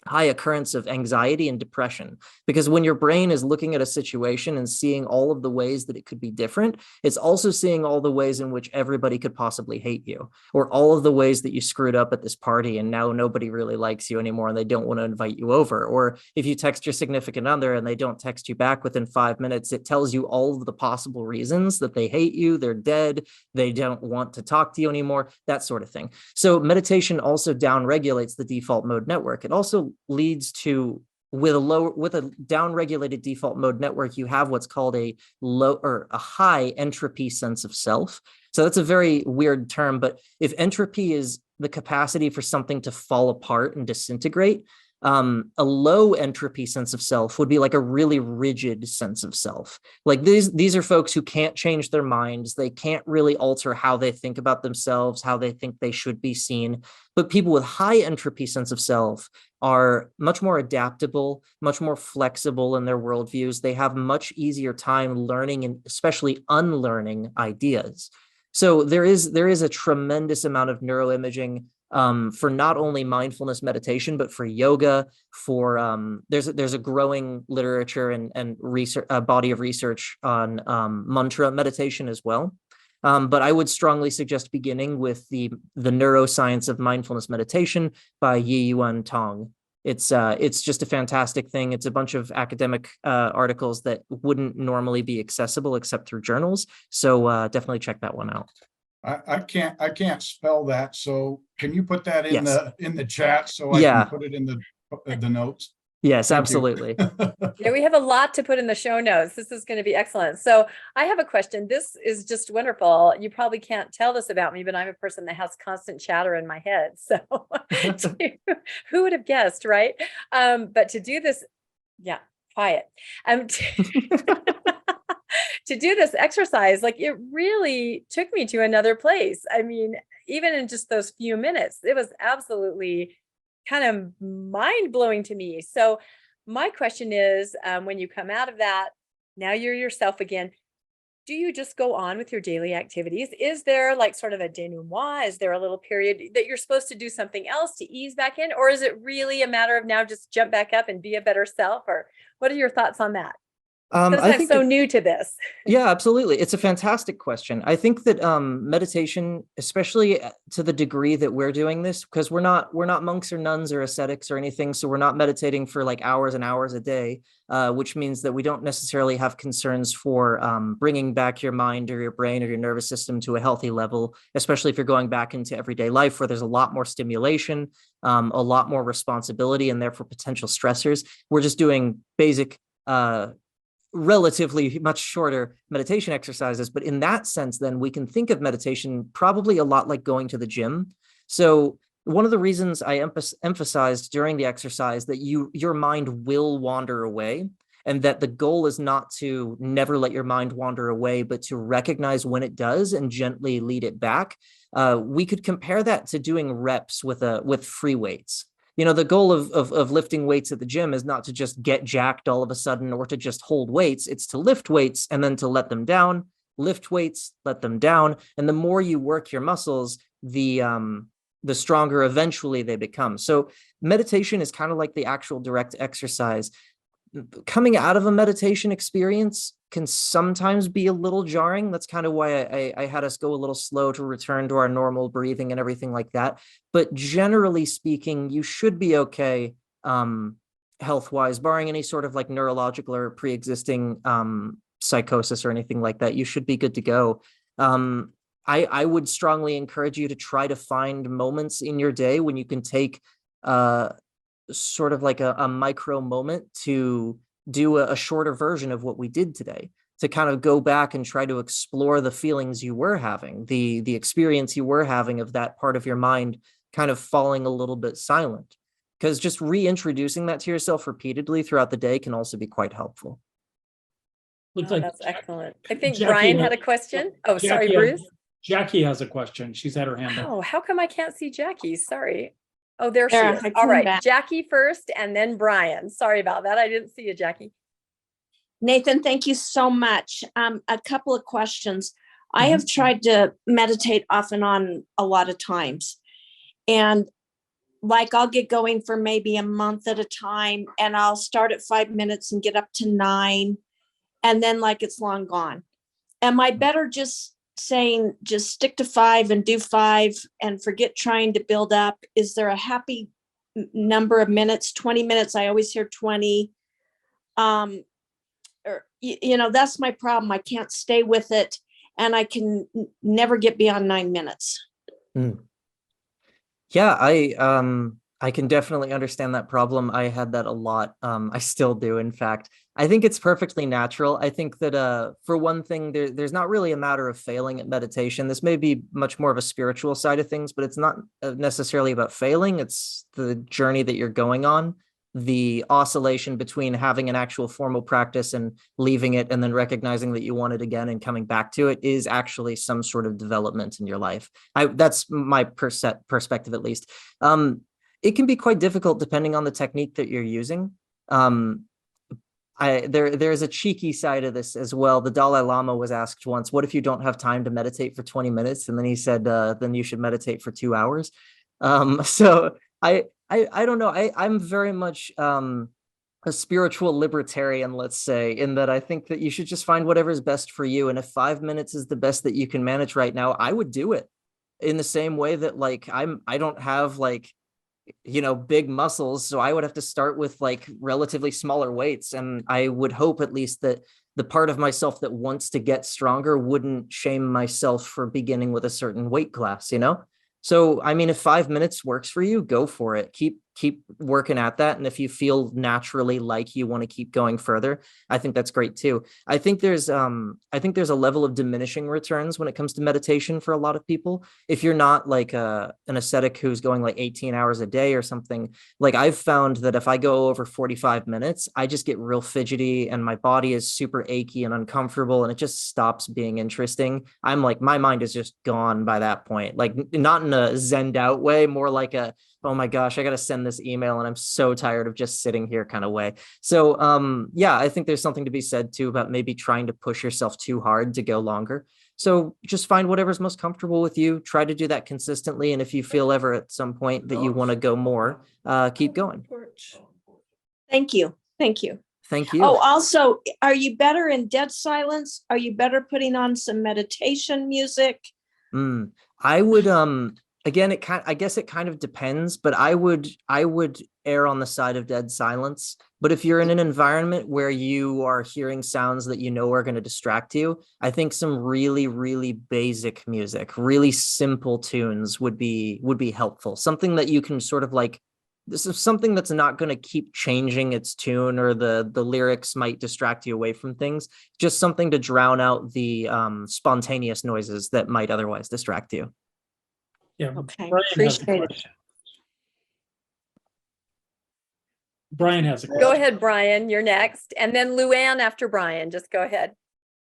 high occurrence of anxiety and depression, because when your brain is looking at a situation and seeing all of the ways that it could be different, it's also seeing all the ways in which everybody could possibly hate you, or all of the ways that you screwed up at this party and now nobody really likes you anymore and they don't want to invite you over. Or if you text your significant other and they don't text you back within 5 minutes, it tells you all of the possible reasons that they hate you, they're dead, they don't want to talk to you anymore, that sort of thing. So meditation also downregulates the default mode network. It also leads to, with a downregulated default mode network, you have what's called a low or a high entropy sense of self. So that's a very weird term, but if entropy is the capacity for something to fall apart and disintegrate, a low entropy sense of self would be like a really rigid sense of self. Like these are folks who can't change their minds. They can't really alter how they think about themselves, how they think they should be seen. But people with high entropy sense of self are much more adaptable, much more flexible in their worldviews. They have much easier time learning and especially unlearning ideas. So there is a tremendous amount of neuroimaging for not only mindfulness meditation, but for yoga, for there's a growing literature and research, body of research on mantra meditation as well. But I would strongly suggest beginning with the neuroscience of mindfulness meditation by Yi-Yuan Tang. It's just a fantastic thing. It's a bunch of academic articles that wouldn't normally be accessible except through journals. So definitely check that one out. I can't spell that. So can you put that in Yes. in the chat so I Yeah. can put it in the notes? Yes, Thank you. absolutely. Yeah, we have a lot to put in the show notes. This is going to be excellent. So I have a question. This is just wonderful. You probably can't tell this about me, but I'm a person that has constant chatter in my head. So who would have guessed, right? But to do this, yeah, quiet. To do this exercise, like it really took me to another place. I mean, even in just those few minutes, it was absolutely kind of mind-blowing to me. So my question is, when you come out of that, now you're yourself again, do you just go on with your daily activities? Is there like sort of a denouement? Is there a little period that you're supposed to do something else to ease back in? Or is it really a matter of now just jump back up and be a better self? Or what are your thoughts on that? Because I'm so new to this. Yeah, absolutely. It's a fantastic question. I think that meditation, especially to the degree that we're doing this, because we're not monks or nuns or ascetics or anything, so we're not meditating for like hours and hours a day, which means that we don't necessarily have concerns for bringing back your mind or your brain or your nervous system to a healthy level, especially if you're going back into everyday life where there's a lot more stimulation, a lot more responsibility, and therefore potential stressors. We're just doing basic relatively much shorter meditation exercises. But in that sense, then we can think of meditation probably a lot like going to the gym. So one of the reasons I emphasized during the exercise that your mind will wander away, and that the goal is not to never let your mind wander away, but to recognize when it does and gently lead it back. We could compare that to doing reps with free weights. You know, the goal of lifting weights at the gym is not to just get jacked all of a sudden or to just hold weights. It's to lift weights and then to let them down, lift weights, let them down. And the more you work your muscles, the stronger eventually they become. So meditation is kind of like the actual direct exercise. Coming out of a meditation experience can sometimes be a little jarring. That's kind of why I had us go a little slow to return to our normal breathing and everything like that. But generally speaking, you should be okay health-wise, barring any sort of like neurological or pre-existing psychosis or anything like that. You should be good to go. I would strongly encourage you to try to find moments in your day when you can take sort of like a micro moment to do a shorter version of what we did today, to kind of go back and try to explore the feelings you were having, the experience you were having of that part of your mind kind of falling a little bit silent. Because just reintroducing that to yourself repeatedly throughout the day can also be quite helpful. Looks Oh, like that's excellent. I think Jackie, Brian had a question. Oh, sorry, Jackie, Bruce. Jackie has a question. She's had her hand up. Oh, how come I can't see Jackie? Sorry. Oh, there she There, is. I All came right, back. Jackie first and then Brian. Sorry about that. I didn't see you, Jackie. Nathan, thank you so much. A couple of questions. I have tried to meditate off and on a lot of times. And like I'll get going for maybe a month at a time, and I'll start at 5 minutes and get up to 9. And then like it's long gone. Am I better just saying, just stick to 5 and do 5 and forget trying to build up? Is there a happy number of minutes? 20 minutes, I always hear 20. Or, you know, that's my problem. I can't stay with it, and I can never get beyond 9 minutes. Yeah, I can definitely understand that problem. I had that a lot. I still do, in fact. I think it's perfectly natural. I think that for one thing, there's not really a matter of failing at meditation. This may be much more of a spiritual side of things, but it's not necessarily about failing. It's the journey that you're going on. The oscillation between having an actual formal practice and leaving it and then recognizing that you want it again and coming back to it is actually some sort of development in your life. That's my perspective, at least. It can be quite difficult depending on the technique that you're using. There's a cheeky side of this as well. The Dalai Lama was asked once, what if you don't have time to meditate for 20 minutes? And then he said, then you should meditate for 2 hours. So I don't know. I'm very much a spiritual libertarian, let's say, in that I think that you should just find whatever is best for you. And if 5 minutes is the best that you can manage right now, I would do it in the same way that like I don't have like, you know, big muscles. So I would have to start with like relatively smaller weights. And I would hope at least that the part of myself that wants to get stronger wouldn't shame myself for beginning with a certain weight class, you know? So, I mean, if 5 minutes works for you, go for it. Keep working at that. And if you feel naturally like you want to keep going further, I think that's great too. I think there's a level of diminishing returns when it comes to meditation for a lot of people. If you're not like an ascetic who's going like 18 hours a day or something, like I've found that if I go over 45 minutes, I just get real fidgety and my body is super achy and uncomfortable and it just stops being interesting. I'm like, my mind is just gone by that point, like not in a zenned out way, more like a, oh my gosh, I got to send this email and I'm so tired of just sitting here kind of way. So yeah, I think there's something to be said too about maybe trying to push yourself too hard to go longer. So just find whatever's most comfortable with you. Try to do that consistently. And if you feel ever at some point that you want to go more, keep going. Thank you. Thank you. Thank you. Oh, also, are you better in dead silence? Are you better putting on some meditation music? I would again, I guess it kind of depends, but I would err on the side of dead silence. But if you're in an environment where you are hearing sounds that you know are going to distract you, I think some really, really basic music, really simple tunes would be helpful. Something that you can sort of like, this is something that's not going to keep changing its tune or the lyrics might distract you away from things. Just something to drown out the spontaneous noises that might otherwise distract you. Yeah. Okay, Brian has a appreciate it. question. Brian has a question. Go ahead, Brian, you're next. And then Luann after Brian, just go ahead.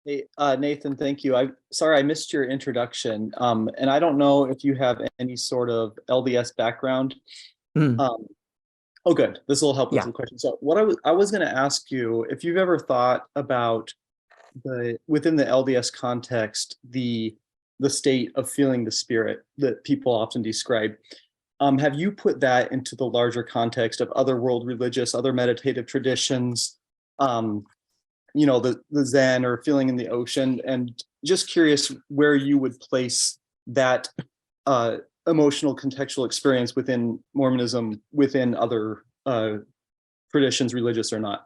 Hey, Nathan, thank you. Sorry, I missed your introduction. And I don't know if you have any sort of LDS background. Oh, good. This will help with the question. So what I was going to ask you, if you've ever thought about within the LDS context, the state of feeling the spirit that people often describe. Have you put that into the larger context of other world religious, other meditative traditions, you know, the Zen or feeling in the ocean? And just curious where you would place that emotional contextual experience within Mormonism, within other traditions, religious or not.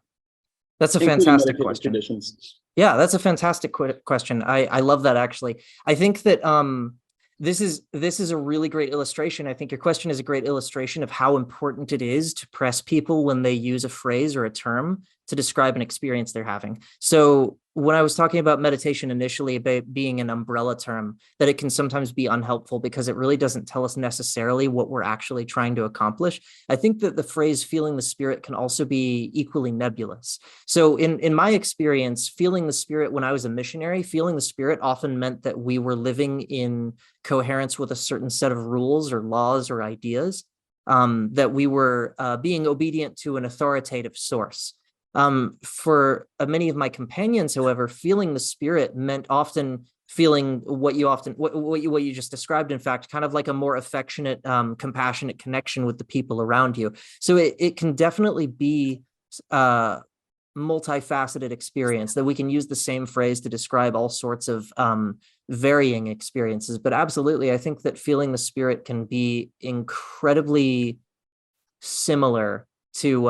That's a fantastic question. Traditions. Yeah, that's a fantastic question. I love that, actually. I think that this is a really great illustration. I think your question is a great illustration of how important it is to press people when they use a phrase or a term to describe an experience they're having. So when I was talking about meditation initially about being an umbrella term, that it can sometimes be unhelpful because it really doesn't tell us necessarily what we're actually trying to accomplish. I think that the phrase feeling the spirit can also be equally nebulous. So in my experience, feeling the spirit when I was a missionary, feeling the spirit often meant that we were living in coherence with a certain set of rules or laws or ideas, that we were being obedient to an authoritative source. For many of my companions, however, feeling the spirit meant often feeling what you just described, in fact, kind of like a more affectionate, compassionate connection with the people around you. So it can definitely be a multifaceted experience, that we can use the same phrase to describe all sorts of varying experiences. But absolutely, I think that feeling the spirit can be incredibly similar to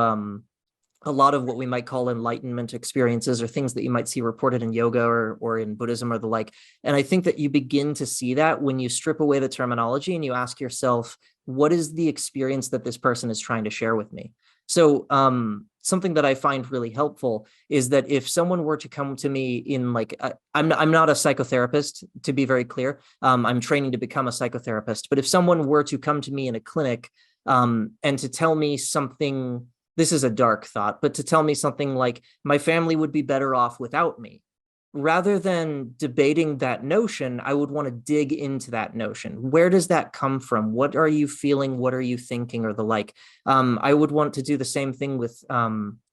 a lot of what we might call enlightenment experiences, or things that you might see reported in yoga or in Buddhism or the like. And I think that you begin to see that when you strip away the terminology and you ask yourself, what is the experience that this person is trying to share with me? So something that I find really helpful is that if someone were to come to me in I'm not a psychotherapist, to be very clear. I'm training to become a psychotherapist. But if someone were to come to me in a clinic and to tell me something, this is a dark thought, but to tell me something like, my family would be better off without me, rather than debating that notion, I would want to dig into that notion. Where does that come from? What are you feeling? What are you thinking, or the like? I would want to do the same thing with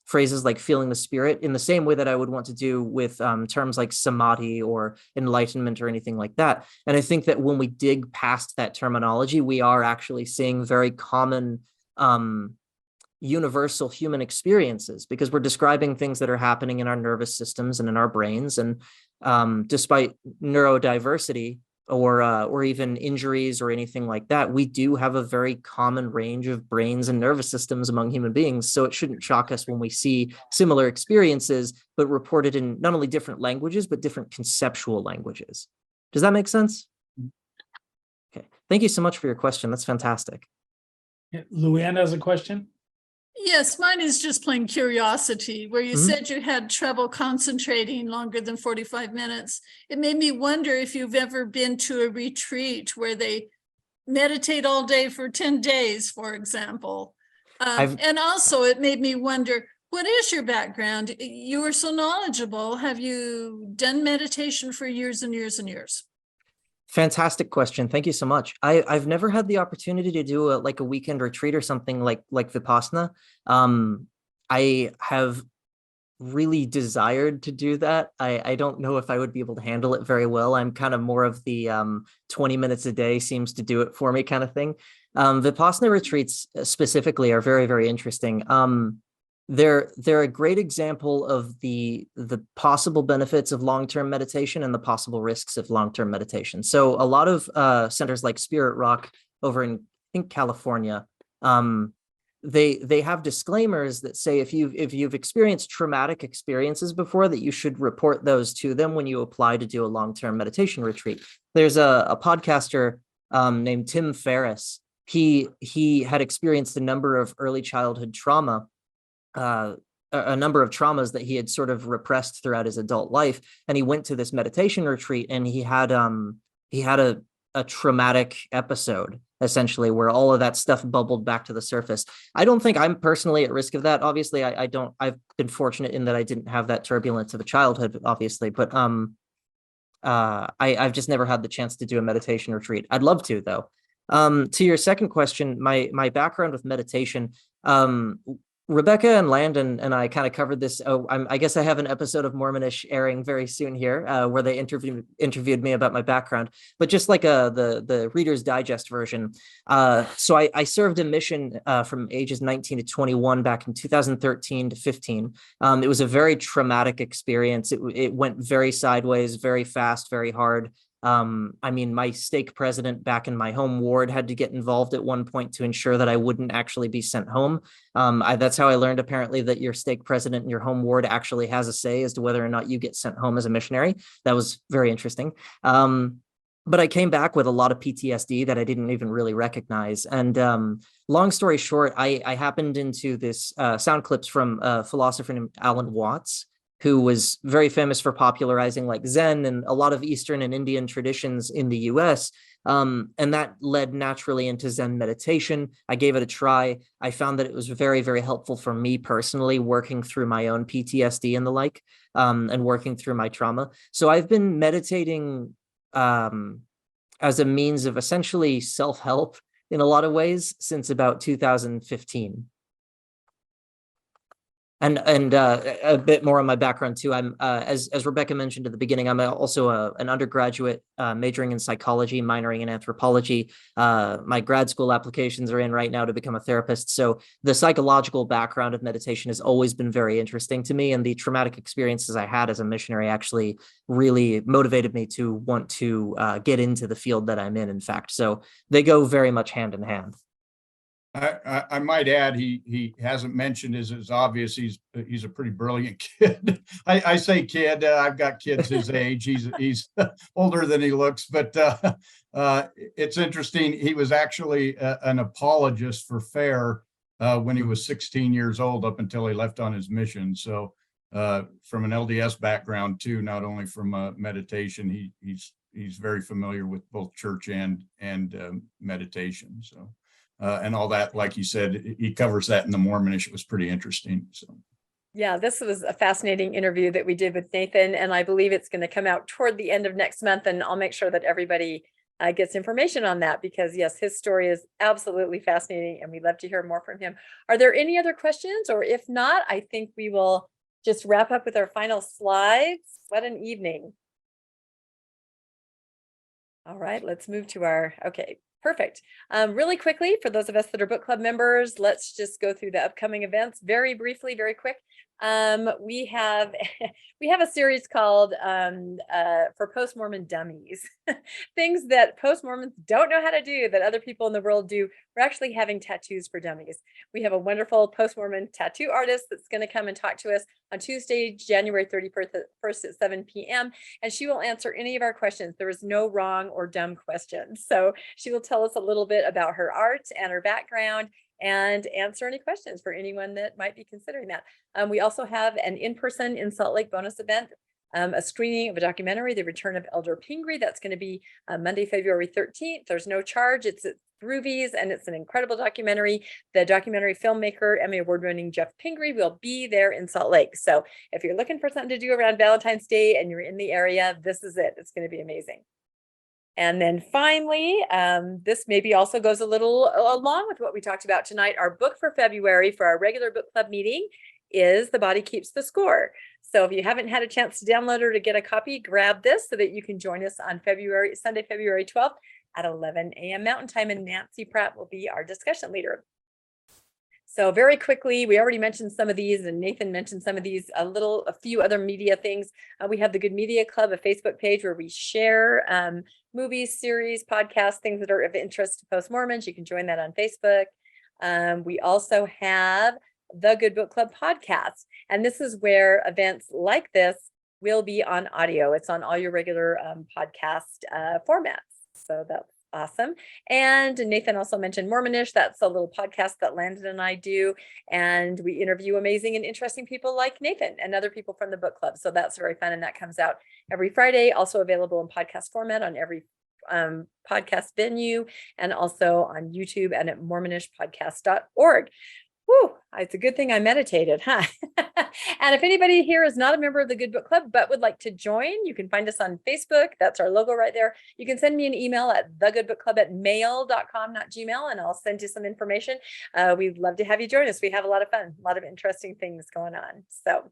phrases like feeling the spirit, in the same way that I would want to do with terms like samadhi or enlightenment or anything like that. And I think that when we dig past that terminology, we are actually seeing very common universal human experiences, because we're describing things that are happening in our nervous systems and in our brains. And despite neurodiversity or even injuries or anything like that, we do have a very common range of brains and nervous systems among human beings. So it shouldn't shock us when we see similar experiences, but reported in not only different languages, but different conceptual languages. Does that make sense? Okay. Thank you so much for your question. That's fantastic. Yeah, Luann has a question. Yes, mine is just plain curiosity. Where you said you had trouble concentrating longer than 45 minutes. It made me wonder if you've ever been to a retreat where they meditate all day for 10 days, for example. And also it made me wonder, what is your background? You are so knowledgeable. Have you done meditation for years and years and years? Fantastic question. Thank you so much. I've never had the opportunity to do a weekend retreat or something like Vipassana. I have really desired to do that. I don't know if I would be able to handle it very well. I'm kind of more of the 20 minutes a day seems to do it for me kind of thing. Vipassana retreats specifically are very, very interesting. They're a great example of the possible benefits of long-term meditation and the possible risks of long-term meditation. So a lot of centers like Spirit Rock over in, I think, California, they have disclaimers that say if you've experienced traumatic experiences before, that you should report those to them when you apply to do a long-term meditation retreat. There's a podcaster named Tim Ferriss. He had experienced a number of early childhood trauma, a number of traumas that he had sort of repressed throughout his adult life. And he went to this meditation retreat, and he had a traumatic episode, essentially, where all of that stuff bubbled back to the surface. I don't think I'm personally at risk of that. Obviously, I've been fortunate in that I didn't have that turbulence of a childhood, obviously, but I've just never had the chance to do a meditation retreat. I'd love to, though. To your second question, my background with meditation, Rebecca and Landon and I kind of covered this. I guess I have an episode of Mormonish airing very soon here, where they interviewed me about my background, but just like the Reader's Digest version. So I served a mission from ages 19 to 21 back in 2013 to 15. It was a very traumatic experience. It went very sideways, very fast, very hard. I mean, my stake president back in my home ward had to get involved at one point to ensure that I wouldn't actually be sent home. That's how I learned, apparently, that your stake president in your home ward actually has a say as to whether or not you get sent home as a missionary. That was very interesting. but I came back with a lot of PTSD that I didn't even really recognize. And long story short, I happened into this sound clips from a philosopher named Alan Watts, who was very famous for popularizing like Zen and a lot of Eastern and Indian traditions in the US. And that led naturally into Zen meditation. I gave it a try. I found that it was very, very helpful for me personally, working through my own PTSD and the like, and working through my trauma. So I've been meditating as a means of essentially self-help in a lot of ways since about 2015. And a bit more on my background too. I'm as Rebecca mentioned at the beginning, I'm also an undergraduate majoring in psychology, minoring in anthropology. My grad school applications are in right now to become a therapist. So the psychological background of meditation has always been very interesting to me, and the traumatic experiences I had as a missionary actually really motivated me to want to get into the field that I'm in fact. So they go very much hand in hand. I might add, he hasn't mentioned as obvious. He's a pretty brilliant kid. I say kid. I've got kids his age. He's older than he looks, but it's interesting. He was actually an apologist for FAIR when he was 16 years old, up until he left on his mission. So from an LDS background too, not only from meditation, he's very familiar with both church and meditation. So. And all that, like you said, he covers that in the Mormonish. It was pretty interesting. So, yeah, this was a fascinating interview that we did with Nathan, and I believe it's going to come out toward the end of next month, and I'll make sure that everybody gets information on that, because yes, his story is absolutely fascinating, and we'd love to hear more from him. Are there any other questions? Or if not, I think we will just wrap up with our final slides. What an evening. All right, let's move to our, okay. Perfect. Really quickly, for those of us that are book club members, let's just go through the upcoming events very briefly, very quick. We have a series called for Post-Mormon Dummies, things that post-Mormons don't know how to do that other people in the world do. We're actually having tattoos for dummies. We have a wonderful post-Mormon tattoo artist that's going to come and talk to us on Tuesday, January 31st at 7 p.m. and she will answer any of our questions. There is no wrong or dumb questions. So she will tell us a little bit about her art and her background, and answer any questions for anyone that might be considering that. We also have an in-person in Salt Lake bonus event, a screening of a documentary, The Return of Elder Pingree. That's going to be Monday, February 13th. There's no charge. It's at Groovies, and it's an incredible documentary. The documentary filmmaker, Emmy Award-winning Jeff Pingree, will be there in Salt Lake. So if you're looking for something to do around Valentine's Day and you're in the area, this is it. It's going to be amazing. And then finally, this maybe also goes a little along with what we talked about tonight. Our book for February for our regular book club meeting is The Body Keeps the Score. So if you haven't had a chance to download or to get a copy, grab this so that you can join us on Sunday, February 12th at 11 a.m. Mountain Time, and Nancy Pratt will be our discussion leader. So very quickly, we already mentioned some of these, and Nathan mentioned some of these, a few other media things. We have the Good Media Club, a Facebook page where we share movies, series, podcasts, things that are of interest to post-Mormons. You can join that on Facebook. We also have the Good Book Club podcast, and this is where events like this will be on audio. It's on all your regular podcast formats. So that's awesome. And Nathan also mentioned Mormonish. That's a little podcast that Landon and I do, and we interview amazing and interesting people like Nathan and other people from the book club. So that's very fun, and that comes out every Friday, also available in podcast format on every podcast venue, and also on YouTube and at mormonishpodcast.org. Whew, it's a good thing I meditated, huh? And if anybody here is not a member of the Good Book Club but would like to join, you can find us on Facebook. That's our logo right there. You can send me an email at thegoodbookclub@mail.com, not Gmail, and I'll send you some information. We'd love to have you join us. We have a lot of fun, a lot of interesting things going on. So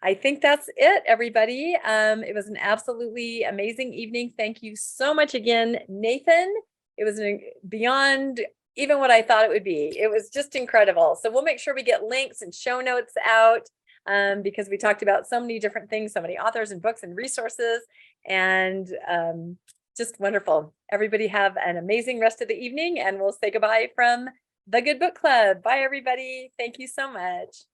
I think that's it, everybody. It was an absolutely amazing evening. Thank you so much again, Nathan. It was beyond even what I thought it would be. It was just incredible. So we'll make sure we get links and show notes out because we talked about so many different things, so many authors and books and resources, and just wonderful. Everybody have an amazing rest of the evening, and we'll say goodbye from the Good Book Club. Bye, everybody. Thank you so much.